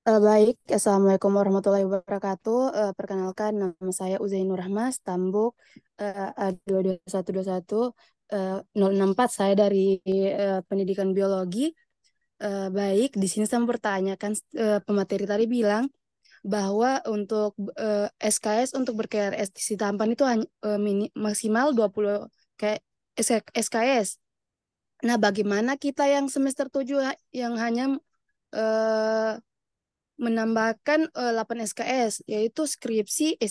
Baik, Assalamualaikum warahmatullahi wabarakatuh. Perkenalkan, nama saya Uzainur Rahmas Tambuk, A22121 064. Saya dari Pendidikan Biologi. Baik, di sini saya mempertanyakan, pemateri tadi bilang bahwa untuk SKS untuk ber-KRS di Tampan itu maksimal 20 kayak SKS. Nah, bagaimana kita yang semester 7 yang hanya eh, menambahkan 8 SKS, yaitu skripsi,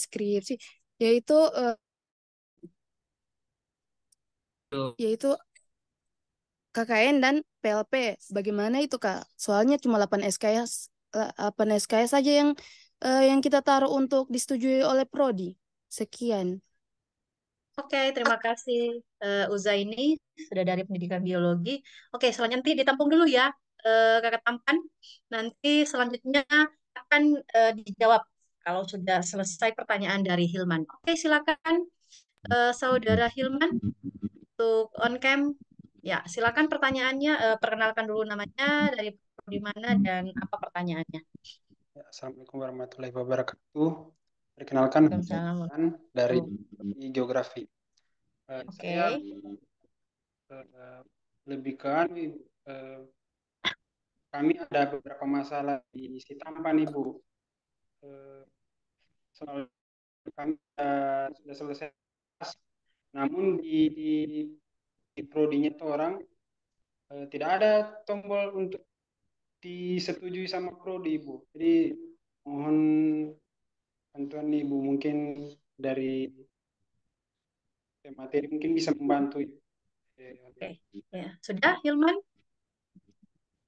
yaitu eh, yaitu KKN dan PLP. Bagaimana itu, Kak? Soalnya cuma 8 SKS, 8 SKS saja yang kita taruh untuk disetujui oleh prodi. Sekian. Oke, terima kasih Uzaini sudah dari Pendidikan Biologi. Oke, selanjutnya nanti ditampung dulu ya, Kakak Tampan. Nanti selanjutnya akan dijawab kalau sudah selesai pertanyaan dari Hilman. Oke, silakan Saudara Hilman untuk on cam. Ya, silakan pertanyaannya. Perkenalkan dulu namanya, dari di mana dan apa pertanyaannya. Ya, Assalamualaikum warahmatullahi wabarakatuh. Perkenalkan, saya Waalaikumsalam. Irfan dari Geografi. Oke. Saya lebih ke kami ada beberapa masalah di Sitampan, Ibu. Soal kami sudah selesai, namun di prodinya itu orang tidak ada tombol untuk disetujui sama prodi, Ibu. Jadi mohon bantuan Ibu, mungkin dari materi mungkin bisa membantu. Oke. Ya, sudah Hilman?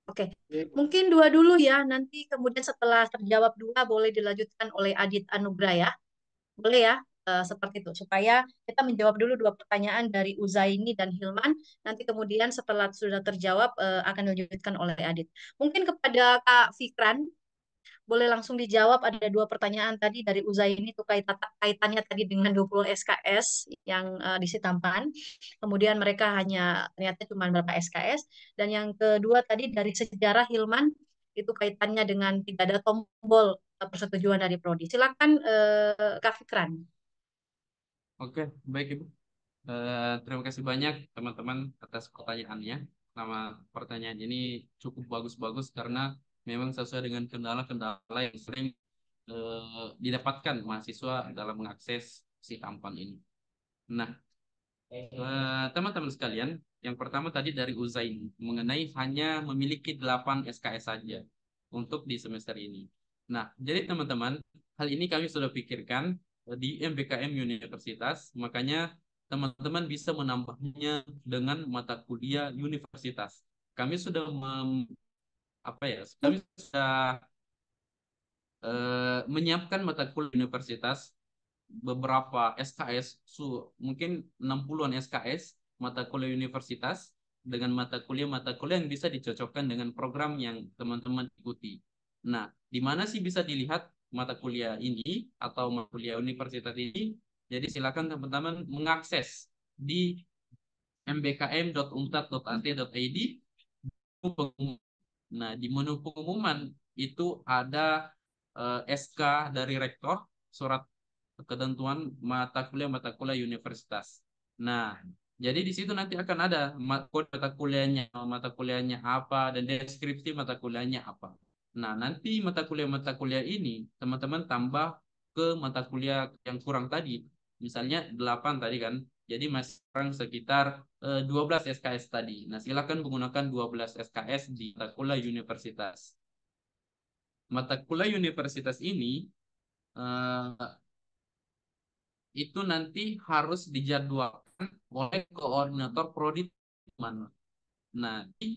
Oke, Ya, Ibu. mungkin dua dulu ya. Nanti kemudian setelah terjawab dua, boleh dilanjutkan oleh Adit Anugrah ya. Boleh ya, seperti itu. Supaya kita menjawab dulu dua pertanyaan dari Uzaini dan Hilman. Nanti kemudian setelah sudah terjawab, akan dilanjutkan oleh Adit. Mungkin kepada Kak Fikran, boleh langsung dijawab. Ada dua pertanyaan tadi dari Uzaini itu kaitannya tadi dengan 20 SKS yang diisi tambahan. Kemudian mereka hanya ternyata cuma berapa SKS. Dan yang kedua tadi dari sejarah Hilman itu kaitannya dengan tidak ada tombol persetujuan dari prodi. Silakan Kak Fikran. Oke, baik Ibu. Terima kasih banyak teman-teman atas pertanyaannya. Nama pertanyaan ini cukup bagus-bagus karena memang sesuai dengan kendala-kendala yang sering didapatkan mahasiswa dalam mengakses si Tampan ini. Nah, teman-teman sekalian, yang pertama tadi dari Uzain mengenai hanya memiliki 8 SKS saja untuk di semester ini. Nah, jadi teman-teman, hal ini kami sudah pikirkan di MBKM Universitas, makanya teman-teman bisa menambahnya dengan mata kuliah universitas. Kami sudah kami sudah menyiapkan mata kuliah universitas beberapa SKS, mungkin 60-an SKS mata kuliah universitas dengan mata kuliah yang bisa dicocokkan dengan program yang teman-teman ikuti. Nah, di mana sih bisa dilihat mata kuliah ini atau mata kuliah universitas ini? Jadi silakan teman-teman mengakses di mbkm.untad.at.id. Nah, di menu pengumuman itu ada SK dari rektor, surat ketentuan mata kuliah universitas. Nah, jadi di situ nanti akan ada kode mata kuliahnya apa, dan deskripsi mata kuliahnya apa. Nah, nanti mata kuliah ini teman-teman tambah ke mata kuliah yang kurang tadi. Misalnya 8 tadi kan. Jadi masih kurang sekitar 12 SKS tadi. Nah, silakan menggunakan 12 SKS di mata kuliah universitas. Mata kuliah universitas ini eh, itu nanti harus dijadwalkan oleh koordinator prodi. Nah, di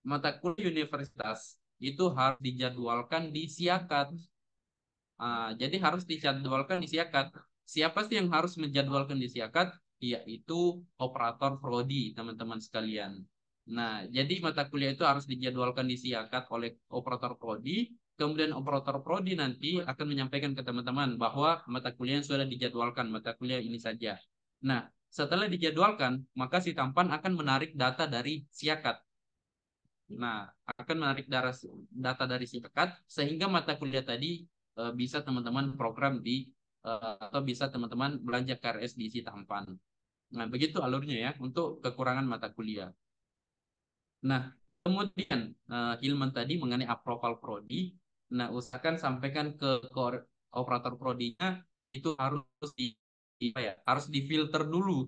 mata kuliah universitas itu harus dijadwalkan di Siakat. Jadi harus dijadwalkan di Siakat. Siapa sih yang harus menjadwalkan di Siakat? Yaitu operator prodi, teman-teman sekalian. Nah, jadi mata kuliah itu harus dijadwalkan di Siakat oleh operator prodi. Kemudian operator prodi nanti akan menyampaikan ke teman-teman bahwa mata kuliah yang sudah dijadwalkan, mata kuliah ini saja. Nah, setelah dijadwalkan, maka si tampan akan menarik data dari siakat. Nah, akan menarik data dari siakat sehingga mata kuliah tadi bisa teman-teman program atau bisa teman-teman belanja KRS di si tampan. Nah, begitu alurnya ya untuk kekurangan mata kuliah. Nah, kemudian Hilman tadi mengenai approval prodi. Nah, usahakan sampaikan ke operator prodinya itu harus harus difilter dulu.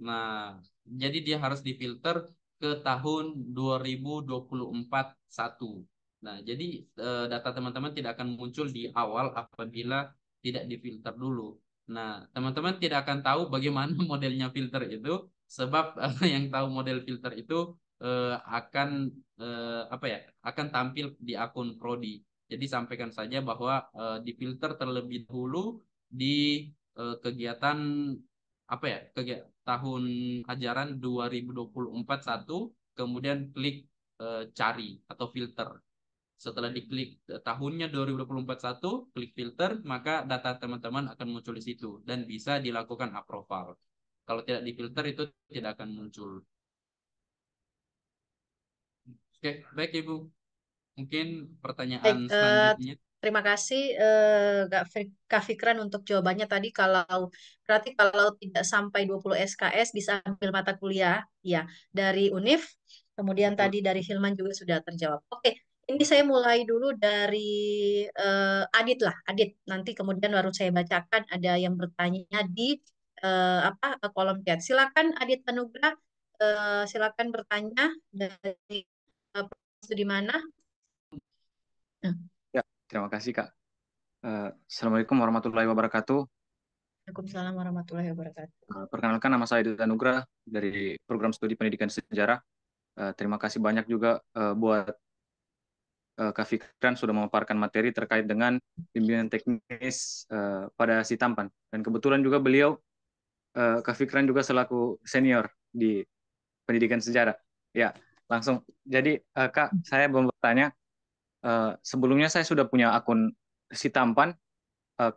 Nah, jadi dia harus difilter ke tahun 2024 satu. Nah, jadi data teman-teman tidak akan muncul di awal apabila tidak difilter dulu. Nah, teman-teman tidak akan tahu bagaimana modelnya filter itu, sebab yang tahu model filter itu akan akan tampil di akun Prodi. Jadi sampaikan saja bahwa difilter terlebih dahulu di kegiatan tahun ajaran 2024 satu, kemudian klik cari atau filter. Setelah diklik tahunnya 2024 satu, klik filter, maka data teman-teman akan muncul di situ dan bisa dilakukan approval. Kalau tidak difilter itu tidak akan muncul. Oke, baik Ibu. Mungkin pertanyaan Baik, selanjutnya. terima kasih Kak Fikran untuk jawabannya tadi. Berarti kalau tidak sampai 20 SKS bisa ambil mata kuliah ya dari UNIF. Kemudian Betul. tadi dari Hilman juga sudah terjawab. Oke, ini saya mulai dulu dari Adit lah. Adit, nanti kemudian baru saya bacakan ada yang bertanya di kolom chat. Silakan Adit Anugrah, silakan bertanya dari studi mana? Ya, terima kasih Kak. Assalamualaikum warahmatullahi wabarakatuh. Waalaikumsalam warahmatullahi wabarakatuh. Perkenalkan, nama saya Dita Nugra dari Program Studi Pendidikan Sejarah. Terima kasih banyak juga buat Kak Fikran sudah memaparkan materi terkait dengan bimbingan teknis pada si Tampan. Dan kebetulan juga beliau, Kak Fikran juga selaku senior di Pendidikan Sejarah. Ya, langsung. Jadi Kak, saya mau bertanya, sebelumnya saya sudah punya akun si Tampan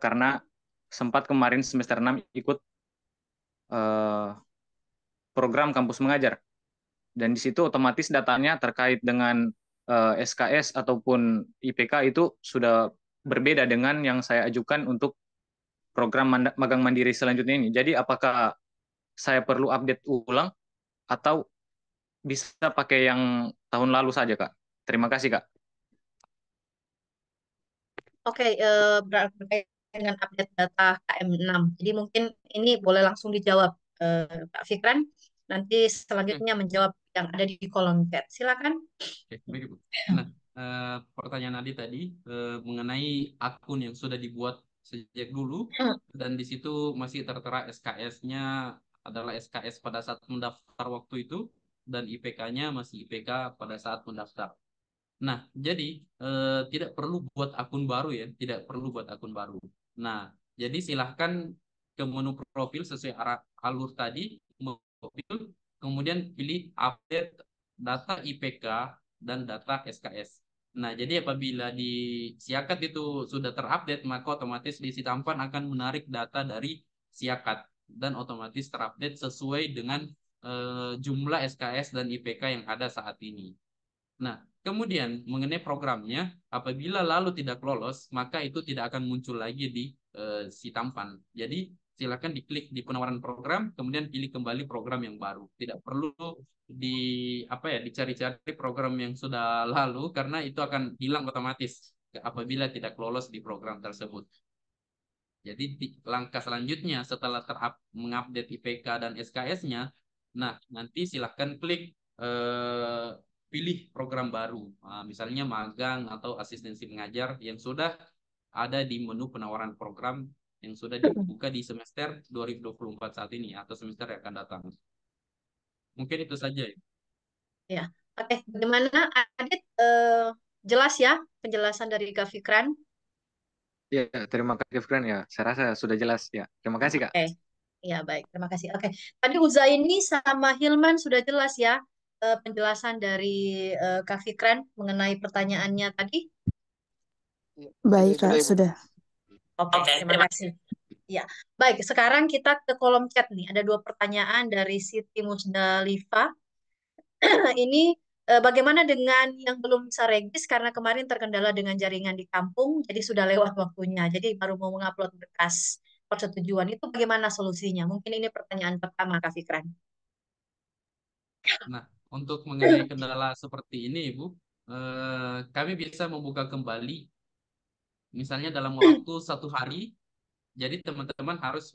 karena sempat kemarin semester 6 ikut program kampus mengajar. Dan di situ otomatis datanya terkait dengan SKS ataupun IPK itu sudah berbeda dengan yang saya ajukan untuk program magang mandiri selanjutnya ini. Jadi apakah saya perlu update ulang atau bisa pakai yang tahun lalu saja, Kak? Terima kasih, Kak. Oke, berkait dengan update data KM6. Jadi mungkin ini boleh langsung dijawab Pak Fikran. Nanti selanjutnya menjawab yang ada di kolom chat. Silakan. Oke, baik, Ibu. Nah, pertanyaan Adi tadi mengenai akun yang sudah dibuat sejak dulu dan di situ masih tertera SKS-nya adalah SKS pada saat mendaftar waktu itu dan IPK-nya masih IPK pada saat mendaftar. Nah, jadi tidak perlu buat akun baru ya, tidak perlu buat akun baru. Nah, jadi silahkan ke menu profil sesuai alur tadi, profil, kemudian pilih update data IPK dan data SKS. Nah, jadi apabila di Siakat itu sudah terupdate, maka otomatis di Sitampan akan menarik data dari Siakat dan otomatis terupdate sesuai dengan jumlah SKS dan IPK yang ada saat ini. Nah, kemudian mengenai programnya, apabila lalu tidak lolos, maka itu tidak akan muncul lagi di si tampan. Jadi silakan diklik di penawaran program, kemudian pilih kembali program yang baru. Tidak perlu dicari-cari program yang sudah lalu karena itu akan hilang otomatis apabila tidak lolos di program tersebut. Jadi langkah selanjutnya setelah mengupdate IPK dan SKS-nya, nah nanti silahkan klik pilih program baru, misalnya magang atau asistensi mengajar yang sudah ada di menu penawaran program yang sudah dibuka di semester 2024 saat ini atau semester yang akan datang. Mungkin itu saja ya. Ya, oke. Bagaimana Adit? Jelas ya penjelasan dari Kak Fikran? Ya, terima kasih, Fikran. Ya, saya rasa sudah jelas. Ya, terima kasih, Kak. Oke. Ya, baik. Terima kasih. Oke. Tadi Uzaini sama Hilman sudah jelas ya penjelasan dari Kak Fikran mengenai pertanyaannya tadi? Baik, Kak, sudah. Oke, terima kasih. Ya, baik. Sekarang kita ke kolom chat nih. Ada dua pertanyaan dari Siti Musdalifah. Ini bagaimana dengan yang belum bisa regis karena kemarin terkendala dengan jaringan di kampung, jadi sudah lewat waktunya. Jadi baru mau mengupload berkas persetujuan itu bagaimana solusinya? Mungkin ini pertanyaan pertama, Kak Fikran. Nah, untuk mengenai kendala seperti ini, Ibu, kami bisa membuka kembali, misalnya dalam waktu 1 hari. Jadi teman-teman harus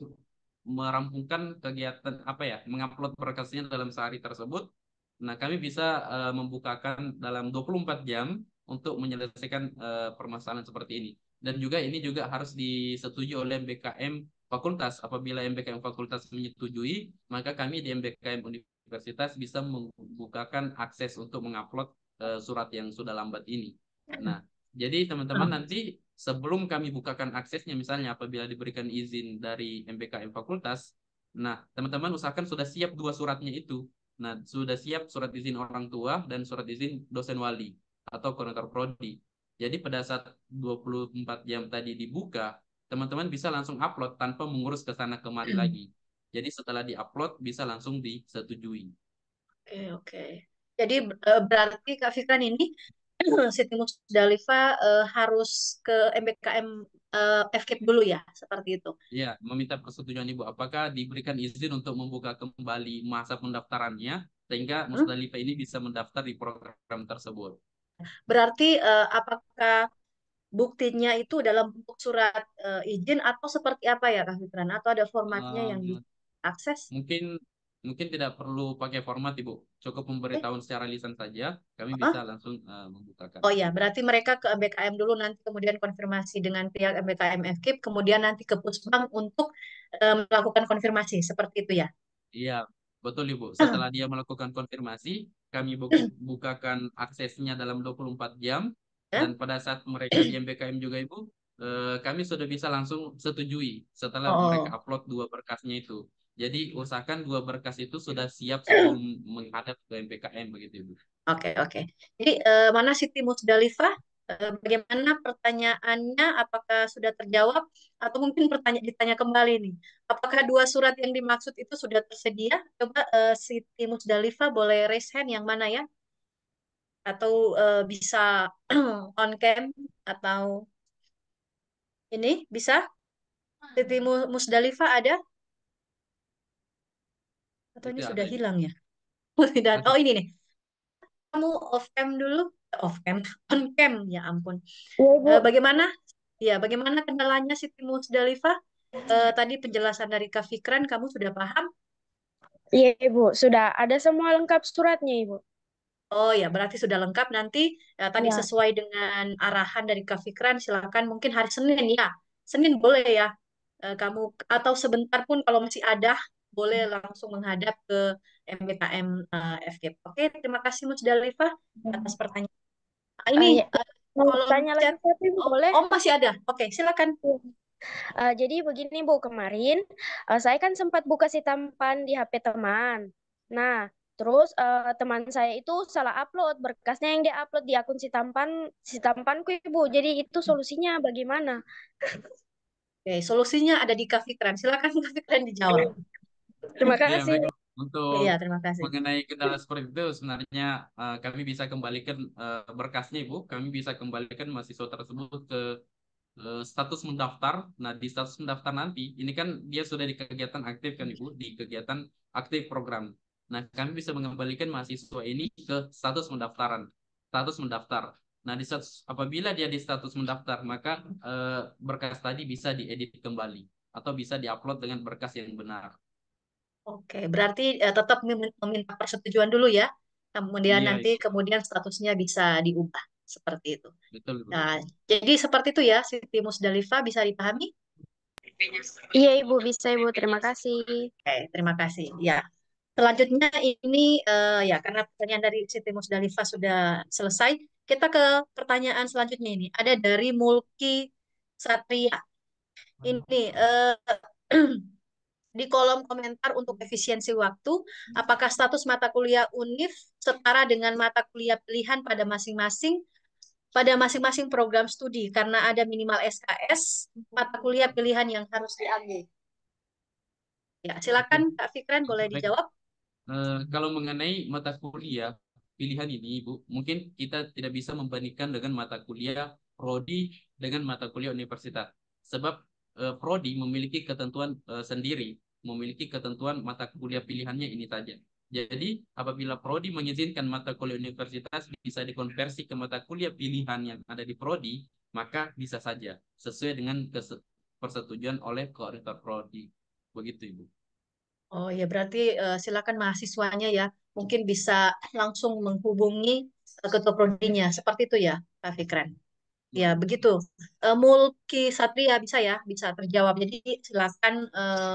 merampungkan kegiatan apa ya, mengupload berkasnya dalam sehari tersebut. Nah, kami bisa membukakan dalam 24 jam untuk menyelesaikan permasalahan seperti ini. Dan juga ini juga harus disetujui oleh MBKM Fakultas. Apabila MBKM Fakultas menyetujui, maka kami di MBKM Universitas bisa membukakan akses untuk mengupload surat yang sudah lambat ini. Nah, jadi teman-teman nanti sebelum kami bukakan aksesnya, misalnya apabila diberikan izin dari MBKM Fakultas, nah teman-teman usahakan sudah siap dua suratnya itu. Nah, sudah siap surat izin orang tua dan surat izin dosen wali atau koordinator prodi. Jadi pada saat 24 jam tadi dibuka, teman-teman bisa langsung upload tanpa mengurus ke sana kemari lagi. Jadi setelah diupload bisa langsung disetujui. Oke, oke. Jadi berarti Kak Fikran ini Siti Musdalifah harus ke MBKM FKIP dulu ya, seperti itu. Ya, meminta persetujuan Ibu. Apakah diberikan izin untuk membuka kembali masa pendaftarannya sehingga Hmm? Musdalifah ini bisa mendaftar di program tersebut? Berarti apakah buktinya itu dalam bentuk surat izin atau seperti apa ya Kak Fikran? Atau ada formatnya yang Eh, diakses? mungkin mungkin tidak perlu pakai format Ibu. Cukup Eh, memberitahuan secara lisan saja, kami bisa ah? langsung membukakan. Oh ya, berarti mereka ke MBKM dulu, nanti kemudian konfirmasi dengan pihak MBKM FKIP, kemudian nanti ke Pusbang untuk melakukan konfirmasi, seperti itu ya. Iya, betul Ibu. Setelah dia melakukan konfirmasi, kami bukakan aksesnya dalam 24 jam. Dan Ya? pada saat mereka di MBKM juga Ibu, kami sudah bisa langsung setujui setelah mereka Oh, upload dua berkasnya itu. Jadi usahakan dua berkas itu sudah siap sebelum menghadap ke MBKM begitu Ibu. oke, oke. Jadi mana Siti Musdalifah? Bagaimana pertanyaannya? Apakah sudah terjawab? Atau mungkin ditanya kembali nih. Apakah dua surat yang dimaksud itu sudah tersedia? Coba Siti Musdalifah boleh raise hand yang mana ya? Atau bisa on cam atau ini bisa? Siti Musdalifah ada? Atau ini Itu sudah ada Ibu. hilang ya? Oh, tidak. Oh Masih ini nih. Kamu off cam dulu. Off cam, on cam. Ya ampun. Iya, Ibu. Bagaimana? Ya, bagaimana kendalanya Siti Musdalifah? Tadi penjelasan dari Kak Fikran, kamu sudah paham? Iya, Ibu. Sudah ada semua lengkap suratnya, Ibu. Oh ya, berarti sudah lengkap. Nanti tadi Ya. sesuai dengan arahan dari Kak Fikran, silakan mungkin hari Senin ya. Senin boleh ya. Kamu atau sebentar pun kalau masih ada, boleh langsung menghadap ke MBKM FGIP. Oke, terima kasih Musdalifah atas pertanyaan. Ini Ya. Mau kolom tanya lagi chat. satu, Ibu, Oh, boleh? oh, masih ada. Oke, silakan. Jadi begini, Bu, kemarin saya kan sempat buka si tampan di HP teman. Nah, terus teman saya itu salah upload berkasnya, yang dia upload di akun si tampanku, Ibu. Jadi itu solusinya bagaimana? Oke, solusinya ada di Kak Fikran. Silakan Kak Fikran dijawab. Terima Ya, kasih. baik. Untuk Iya, terima kasih. mengenai kendala seperti itu, sebenarnya kami bisa kembalikan berkasnya, Ibu. Kami bisa kembalikan mahasiswa tersebut ke status mendaftar. Nah, di status mendaftar nanti, ini kan dia sudah di kegiatan aktif kan, Ibu, di kegiatan aktif program. Nah, kami bisa mengembalikan mahasiswa ini ke status pendaftaran, status mendaftar. Nah, apabila dia di status mendaftar, maka berkas tadi bisa diedit kembali atau bisa diupload dengan berkas yang benar. Oke, berarti tetap meminta persetujuan dulu ya. Kemudian Iya, nanti kemudian statusnya bisa diubah seperti itu. betul, Ibu. Nah, jadi seperti itu ya, Siti Musdalifah bisa dipahami? Iya, Ibu, bisa, Ibu. Terima kasih. Oke, terima kasih. Ya, selanjutnya ini ya karena pertanyaan dari Siti Musdalifah sudah selesai, kita ke pertanyaan selanjutnya ini. Ada dari Mulki Satria. Ini di kolom komentar untuk efisiensi waktu, apakah status mata kuliah UNIF setara dengan mata kuliah pilihan pada masing-masing pada masing-masing program studi karena ada minimal SKS mata kuliah pilihan yang harus diambil. Ya, silakan Oke, Kak Fikran boleh baik. dijawab. Kalau mengenai mata kuliah pilihan ini, Ibu, mungkin kita tidak bisa membandingkan dengan mata kuliah prodi dengan mata kuliah universitas. Sebab prodi memiliki ketentuan sendiri, memiliki ketentuan mata kuliah pilihannya ini saja. Jadi, apabila prodi mengizinkan mata kuliah universitas bisa dikonversi ke mata kuliah pilihan yang ada di prodi, maka bisa saja sesuai dengan persetujuan oleh koordinator prodi. Begitu, Ibu. Oh ya, berarti silakan mahasiswanya ya, mungkin bisa langsung menghubungi ketua prodinya, seperti itu ya, Kak Fikran. Ya, begitu. Mulki Satria bisa ya, bisa terjawab. Jadi silakan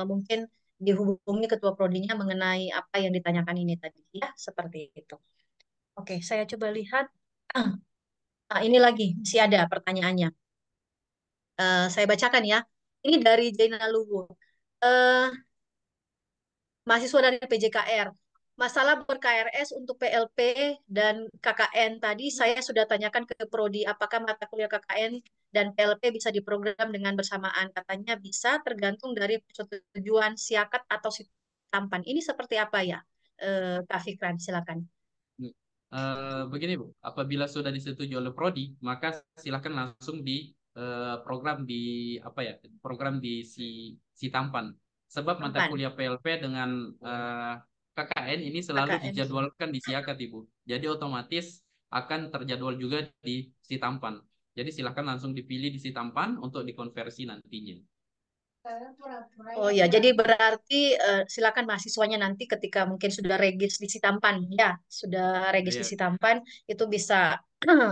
mungkin dihubungi ketua prodinya mengenai apa yang ditanyakan ini tadi ya, seperti itu. Oke, saya coba lihat. Ini lagi masih ada pertanyaannya. Saya bacakan ya. Ini dari Jaina Luwu. Eh, Mahasiswa dari PJKR. Masalah ber-KRS untuk PLP dan KKN tadi saya sudah tanyakan ke Prodi, apakah mata kuliah KKN dan PLP bisa diprogram dengan bersamaan. Katanya bisa, tergantung dari persetujuan siakat atau si tampan. Ini seperti apa ya, Kak Fikran? Silakan. Begini Bu, apabila sudah disetujui oleh Prodi, maka silakan langsung di program di apa ya, program di si tampan. Sebab mata Tampan, kuliah PLP dengan KKN ini selalu KKN. dijadwalkan di siakat Ibu. Jadi otomatis akan terjadwal juga di si tampan. Jadi silakan langsung dipilih di si tampan untuk dikonversi nantinya. Oh ya, jadi berarti silakan mahasiswanya nanti ketika mungkin sudah regis di Sitampan, ya, sudah regis di Iya, Sitampan itu bisa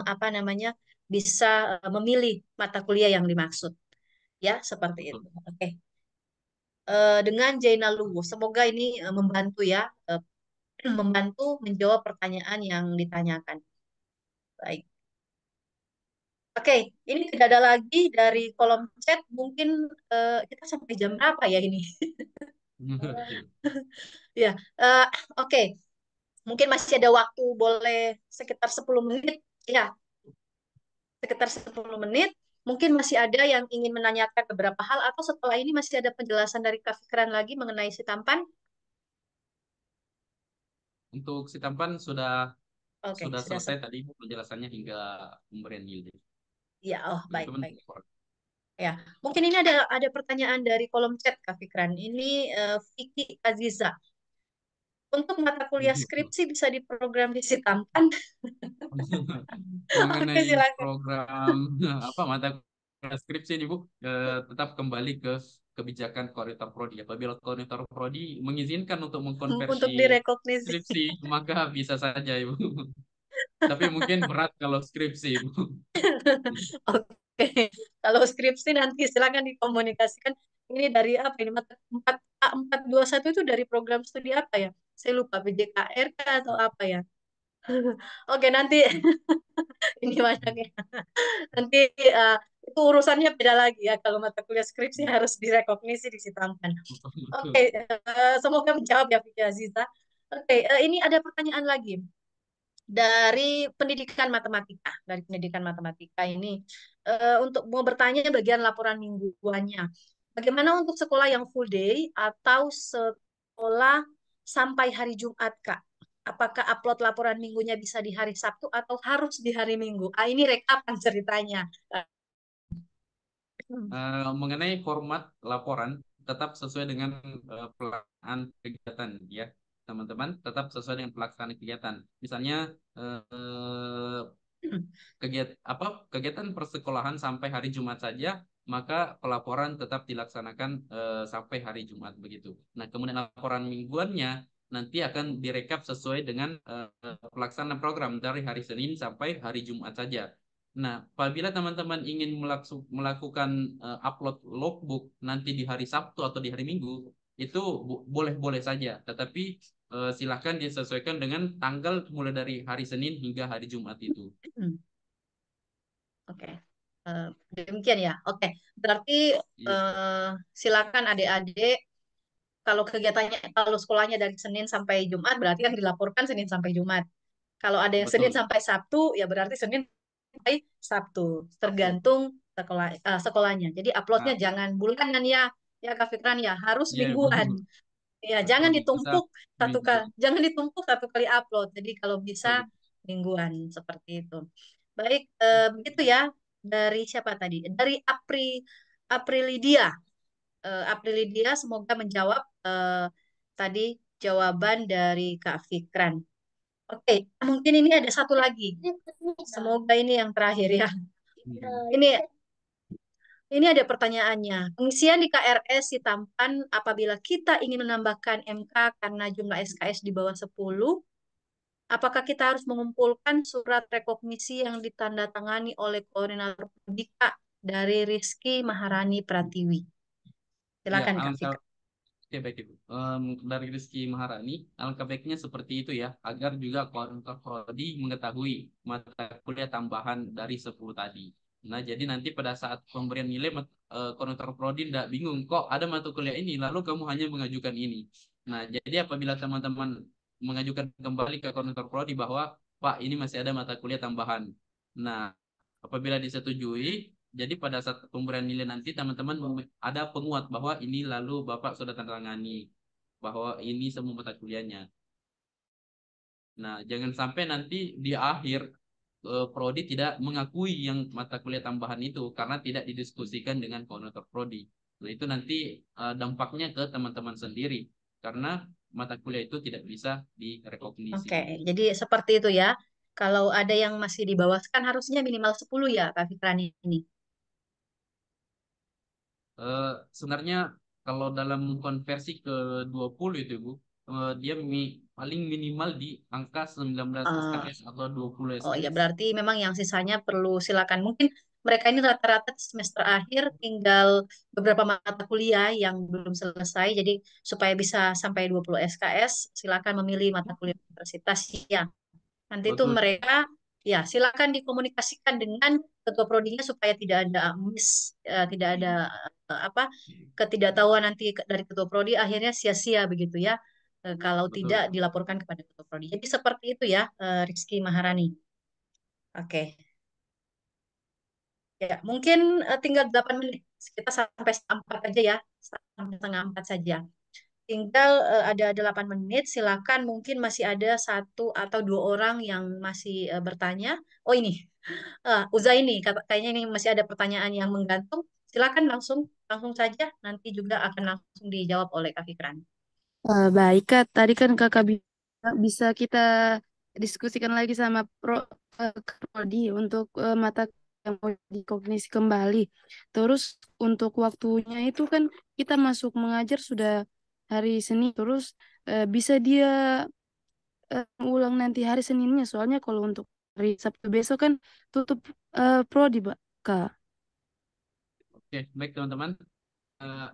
apa namanya, bisa memilih mata kuliah yang dimaksud, ya, seperti itu. betul. Oke. Dengan Jaina Luwu, semoga ini membantu ya, membantu menjawab pertanyaan yang ditanyakan. Baik. Oke, ini tidak ada lagi dari kolom chat. Mungkin kita sampai jam berapa ya ini? Oke. Ya, oke. Mungkin masih ada waktu, boleh sekitar 10 menit. Ya, sekitar 10 menit. Mungkin masih ada yang ingin menanyakan beberapa hal, atau setelah ini masih ada penjelasan dari Kak Fikran lagi mengenai si tampan? Untuk si tampan sudah Oke, sudah sudah selesai tadi Bu, penjelasannya hingga pemberian yield. ya, oh baik, Teman-teman baik. Ya, mungkin ini ada pertanyaan dari kolom chat Kak Fikran. Ini Vicky Aziza. Untuk mata kuliah skripsi bisa diprogram di si tampan? Oke, mengenai silakan. program apa mata kuliah skripsi ini Bu, tetap kembali ke kebijakan koordinator prodi. Apabila koordinator prodi mengizinkan untuk Untuk mengkonversi direkognisi. skripsi, maka bisa saja Ibu. Tapi mungkin berat kalau skripsi Ibu. Oke, kalau skripsi nanti silakan dikomunikasikan. Ini dari apa ini? Mata 4A421 itu dari program studi apa ya? Saya lupa, PJKR kah atau apa ya? Oke, nanti ini banyak ya. Nanti itu urusannya beda lagi ya. Kalau mata kuliah skripsi harus direkognisi di Sitampan. Oke, semoga menjawab ya Vicky Aziza. Oke, ini ada pertanyaan lagi dari pendidikan matematika ini untuk mau bertanya bagian laporan mingguannya. Bagaimana untuk sekolah yang full day atau sekolah sampai hari Jumat, Kak? Apakah upload laporan minggunya bisa di hari Sabtu atau harus di hari Minggu? Ini rekapan ceritanya. Mengenai format laporan tetap sesuai dengan pelaksanaan kegiatan ya teman-teman, tetap sesuai dengan pelaksanaan kegiatan. Misalnya kegiatan persekolahan sampai hari Jumat saja, maka pelaporan tetap dilaksanakan sampai hari Jumat begitu. Nah, kemudian laporan mingguannya nanti akan direkap sesuai dengan pelaksanaan program dari hari Senin sampai hari Jumat saja. Nah, apabila teman-teman ingin melakukan upload logbook nanti di hari Sabtu atau di hari Minggu, itu boleh-boleh saja. Tetapi silahkan disesuaikan dengan tanggal mulai dari hari Senin hingga hari Jumat itu. Oke, demikian ya. Oke, berarti Iya, silakan adik-adik kalau sekolahnya dari Senin sampai Jumat berarti kan dilaporkan Senin sampai Jumat. Kalau ada yang Senin betul. sampai Sabtu ya berarti Senin sampai Sabtu, tergantung sekolahnya. Jadi uploadnya Nah, jangan bulanan ya, ya Kak Fikran ya, harus ya betul. mingguan. Ya, Betul bisa minggu. jangan ditumpuk satu kali upload. Jadi kalau bisa Betul. mingguan seperti itu. Baik, begitu ya. Dari siapa tadi? Dari Aprilidia. Aprilidia semoga menjawab tadi jawaban dari Kak Fikran. Oke, mungkin ini ada satu lagi. Semoga ini yang terakhir ya. Ini ini ada pertanyaannya. Pengisian di KRS si tampan apabila kita ingin menambahkan MK karena jumlah SKS di bawah 10, apakah kita harus mengumpulkan surat rekognisi yang ditandatangani oleh koordinator Prodika dari Rizky Maharani Pratiwi? Ya, Silakan Kak alangkah Fikra. Oke, baik Ibu. Dari Rizky Maharani, alangkah baiknya seperti itu ya, agar juga koordinator prodi mengetahui mata kuliah tambahan dari 10 tadi. Nah, jadi nanti pada saat pemberian nilai, koordinator prodi tidak bingung, kok ada mata kuliah ini, lalu kamu hanya mengajukan ini. Nah, jadi apabila teman-teman mengajukan kembali ke koordinator prodi bahwa, Pak, ini masih ada mata kuliah tambahan. Nah, apabila disetujui, jadi pada saat pemberian nilai nanti teman-teman ada penguat bahwa ini lalu Bapak sudah tanda tangani bahwa ini semua mata kuliahnya. Nah, jangan sampai nanti di akhir prodi tidak mengakui yang mata kuliah tambahan itu karena tidak didiskusikan dengan koordinator prodi. Nah, itu nanti dampaknya ke teman-teman sendiri karena mata kuliah itu tidak bisa direkognisi. Oke, jadi seperti itu ya. Kalau ada yang masih di bawah kan harusnya minimal 10 ya Kak Fikran ini. Sebenarnya kalau dalam konversi ke 20 itu Bu, dia paling minimal di angka 19 Eh, SKS atau 20 Oh ya, SKS. berarti memang yang sisanya perlu silakan. Mungkin mereka ini rata-rata semester akhir tinggal beberapa mata kuliah yang belum selesai. Jadi supaya bisa sampai 20 SKS, silakan memilih mata kuliah universitas ya. Nanti itu Betul. mereka ya silakan dikomunikasikan dengan ketua prodinya supaya tidak ada tidak ada apa ketidaktahuan nanti dari ketua prodi akhirnya sia-sia begitu ya. Kalau tidak Betul. dilaporkan kepada ketua prodi. Jadi seperti itu ya, Rizky Maharani. Oke, ya mungkin tinggal 8 menit. Kita sampai setengah 4 aja ya, sampai setengah 4 saja. Tinggal ada 8 menit, silakan mungkin masih ada satu atau dua orang yang masih bertanya. Oh ini, Uzaini, kayaknya ini masih ada pertanyaan yang menggantung. Silakan langsung langsung saja, nanti juga akan langsung dijawab oleh Kak Fikran. Baik Kak, tadi kan Kakak bisa kita diskusikan lagi sama Kak Prodi untuk mata yang mau dikognisi kembali. Terus untuk waktunya itu kan kita masuk mengajar sudah hari Senin, terus bisa dia ulang nanti hari Seninnya. Soalnya kalau untuk hari Sabtu besok kan tutup Prodi, Kak. Oke, baik teman-teman.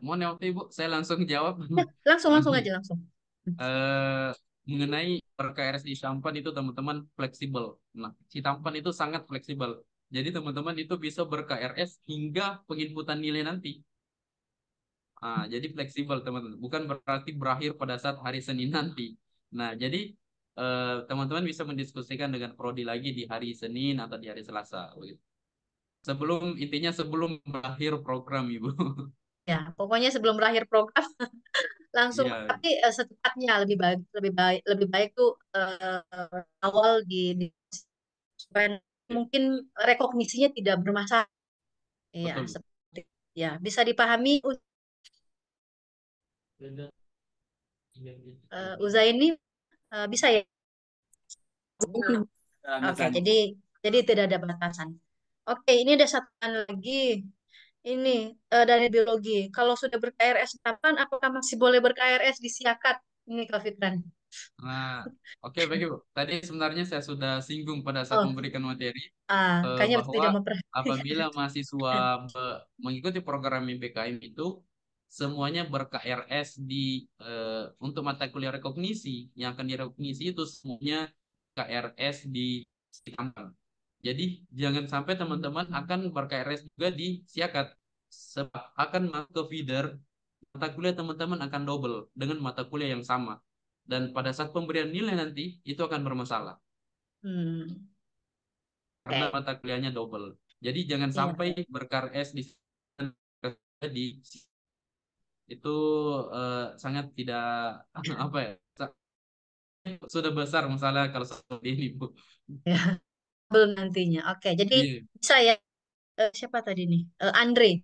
Mohon ya waktu Ibu, saya langsung jawab. Langsung aja langsung. eh, Mengenai RKRS di Tampan itu teman-teman fleksibel. Nah, si Tampan itu sangat fleksibel. Jadi teman-teman itu bisa ber-KRS hingga penginputan nilai nanti. Jadi fleksibel teman-teman. Bukan berarti berakhir pada saat hari Senin nanti. Nah, jadi teman-teman bisa mendiskusikan dengan prodi lagi di hari Senin atau di hari Selasa. Begitu. Sebelum berakhir program, Ibu. Ya, pokoknya sebelum berakhir program langsung, Iya, tapi secepatnya lebih baik tuh awal di supaya mungkin rekognisinya tidak bermasalah. Iya, betul. seperti ya bisa dipahami. Uzaini bisa ya. Oke, jadi tidak ada batasan. Oke, ini ada satu lagi. Ini dari biologi. Kalau sudah ber-KRS kapan, apakah masih boleh ber-KRS di Siakat? Ini Kak Fitran. Nah, oke baik Ibu. Tadi sebenarnya saya sudah singgung pada saat Oh, memberikan materi kayaknya bahwa tidak memperhatikan. apabila mahasiswa mengikuti program MBKM itu semuanya ber-KRS untuk mata kuliah rekognisi yang akan direkognisi itu semuanya KRS di Sikampang. Jadi jangan sampai teman-teman akan ber-KRS juga di Siakat. Sebab akan masuk ke feeder mata kuliah teman-teman akan double dengan mata kuliah yang sama. Dan pada saat pemberian nilai nanti itu akan bermasalah. Hmm. karena Oke. mata kuliahnya double. Jadi jangan Iya. sampai berKRS di itu sangat tidak apa ya, sudah besar masalah kalau seperti ini, Bu. Ya, belum nantinya. Oke, jadi Iya. bisa ya. Siapa tadi nih? Andre.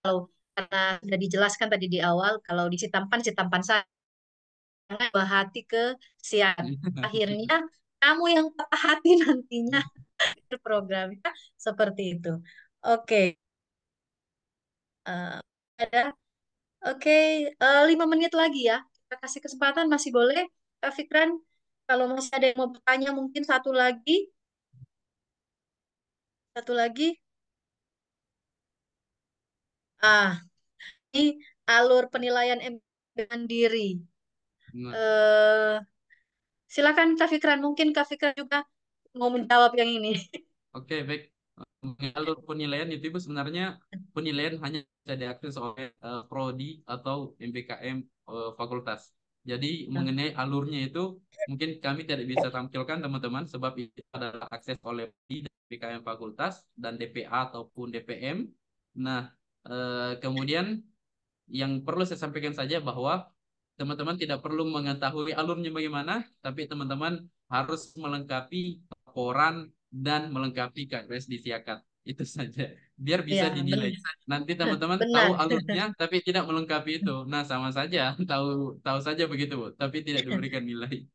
Kalau karena sudah dijelaskan tadi di awal, kalau di Sitampan, Sitampan saya buah hati ke Sian. Akhirnya kamu yang patah hati nantinya programnya seperti itu. Oke, eh, ada. Oke, 5 menit lagi ya. Kita kasih kesempatan masih boleh, Kak Fikran. Kalau masih ada yang mau bertanya, mungkin satu lagi. Ah, ini alur penilaian mandiri. Nah, Eh, Silakan Kak Fikran. Mungkin Kak Fikran juga mau menjawab yang ini. oke, baik. Alur penilaian itu Ibu, sebenarnya penilaian hanya bisa diakses oleh prodi atau MBKM fakultas. Jadi mengenai alurnya itu mungkin kami tidak bisa tampilkan teman-teman, sebab itu adalah akses oleh prodi dan MBKM fakultas dan DPA ataupun DPM. Nah, kemudian yang perlu saya sampaikan saja bahwa teman-teman tidak perlu mengetahui alurnya bagaimana, tapi teman-teman harus melengkapi laporan dan melengkapi KRS di Siakat. Itu saja. Biar bisa Ya, dinilai. Nanti teman-teman tahu benar. alurnya tapi tidak melengkapi itu. Nah, sama saja. Tahu tahu saja begitu, Bu, tapi tidak diberikan nilai.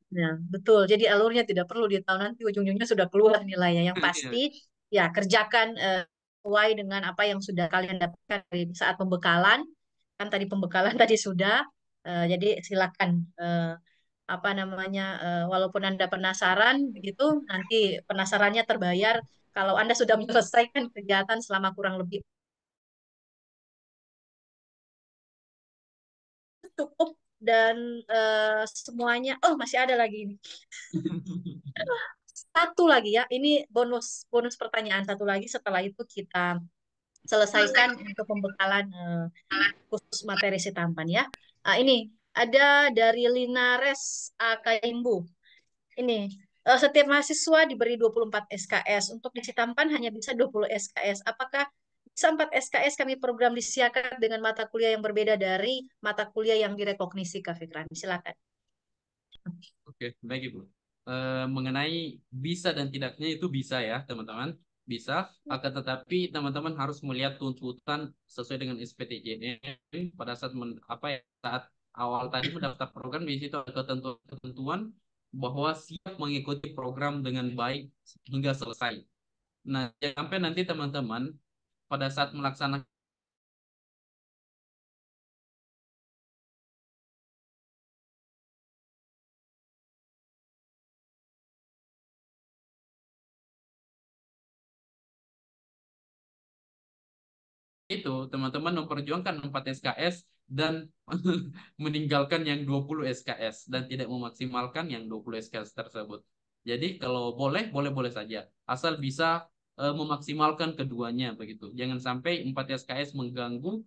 Ya, betul. Jadi alurnya tidak perlu ditahu, nanti ujung-ujungnya sudah keluar nilainya. Yang Iya. pasti ya kerjakan sesuai dengan apa yang sudah kalian dapatkan dari saat pembekalan. Kan tadi pembekalan tadi sudah. Jadi silakan apa namanya, walaupun Anda penasaran begitu, nanti penasarannya terbayar kalau Anda sudah menyelesaikan kegiatan selama kurang lebih cukup dan semuanya. Oh, masih ada lagi ini. Satu lagi ya, ini bonus bonus pertanyaan satu lagi. Setelah itu kita selesaikan untuk pembekalan khusus materi si tampan ya. Ini ada dari Linares Akaimbu. Ini setiap mahasiswa diberi 24 SKS. Untuk di Sitampan hanya bisa 20 SKS. Apakah bisa 4 SKS kami program disiapkan dengan mata kuliah yang berbeda dari mata kuliah yang direkognisi, Kak Fikran? Silakan. Oke, baik Ibu. Mengenai bisa dan tidaknya itu bisa ya, teman-teman. Bisa, akan tetapi teman-teman harus melihat tuntutan sesuai dengan SPTJN pada saat apa ya, saat awal tadi mendaftar program. Di situ ada ketentuan bahwa siap mengikuti program dengan baik hingga selesai. Nah, jangan sampai nanti teman-teman pada saat melaksanakan itu, teman-teman memperjuangkan 4 SKS dan meninggalkan yang 20 SKS dan tidak memaksimalkan yang 20 SKS tersebut. Jadi kalau boleh, boleh-boleh saja. Asal bisa memaksimalkan keduanya begitu. Jangan sampai 4 SKS mengganggu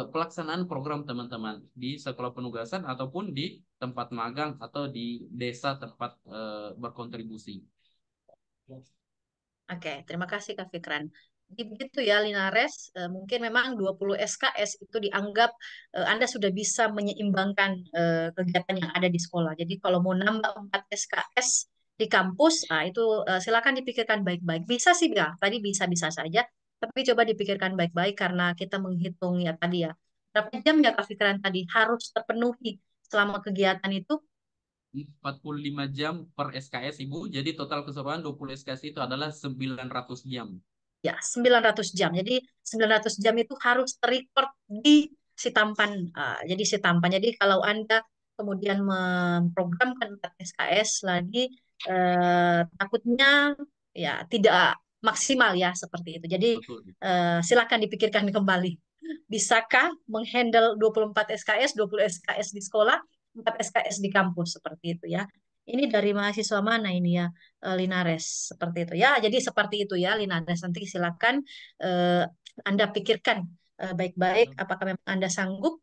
pelaksanaan program teman-teman di sekolah penugasan ataupun di tempat magang atau di desa tempat berkontribusi. Oke, terima kasih Kak Fikran. Jadi begitu ya Linares, mungkin memang 20 SKS itu dianggap Anda sudah bisa menyeimbangkan kegiatan yang ada di sekolah. Jadi kalau mau nambah 4 SKS di kampus, nah itu silakan dipikirkan baik-baik. Bisa sih ya, tadi bisa-bisa saja, tapi coba dipikirkan baik-baik karena kita menghitung ya tadi ya. Berapa jam ya Kak Fikran tadi harus terpenuhi selama kegiatan itu? 45 jam per SKS Ibu. Jadi total keseluruhan 20 SKS itu adalah 900 jam. Ya, 900 jam. Jadi 900 jam itu harus terrecord di si tampan. Jadi si tampan. Jadi kalau Anda kemudian memprogramkan 4 SKS lagi, takutnya ya tidak maksimal ya seperti itu. Jadi Betul. silakan dipikirkan kembali. Bisakah menghandle 24 SKS, 20 SKS di sekolah, 4 SKS di kampus seperti itu ya. Ini dari mahasiswa mana ini ya? Linares seperti itu ya. Jadi seperti itu ya Linares. Nanti silakan eh, Anda pikirkan baik-baik apakah memang Anda sanggup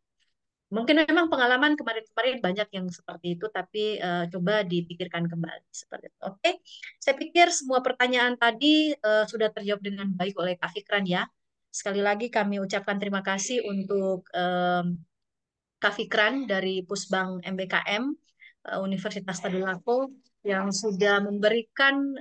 Mungkin memang pengalaman kemarin-kemarin banyak yang seperti itu, tapi coba dipikirkan kembali seperti itu. Oke, saya pikir semua pertanyaan tadi sudah terjawab dengan baik oleh Kak Fikran ya. Sekali lagi kami ucapkan terima kasih untuk Kak Fikran dari Pusbang MBKM Universitas Tadulako yang sudah memberikan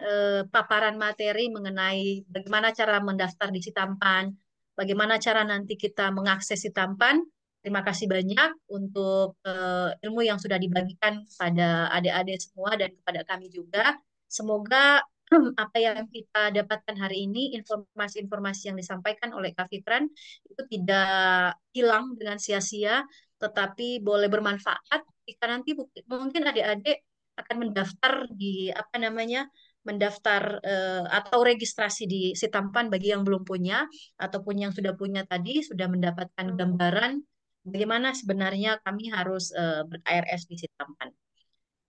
paparan materi mengenai bagaimana cara mendaftar di Sitampan, bagaimana cara nanti kita mengakses Sitampan. Terima kasih banyak untuk ilmu yang sudah dibagikan pada adik-adik semua dan kepada kami juga. Semoga apa yang kita dapatkan hari ini, informasi-informasi yang disampaikan oleh Kak Fitran itu tidak hilang dengan sia-sia, tetapi boleh bermanfaat jika nanti mungkin adik-adik akan mendaftar di apa namanya mendaftar atau registrasi di Sitampan bagi yang belum punya ataupun yang sudah punya tadi sudah mendapatkan gambaran bagaimana sebenarnya kami harus ber-ARS di Sitampan.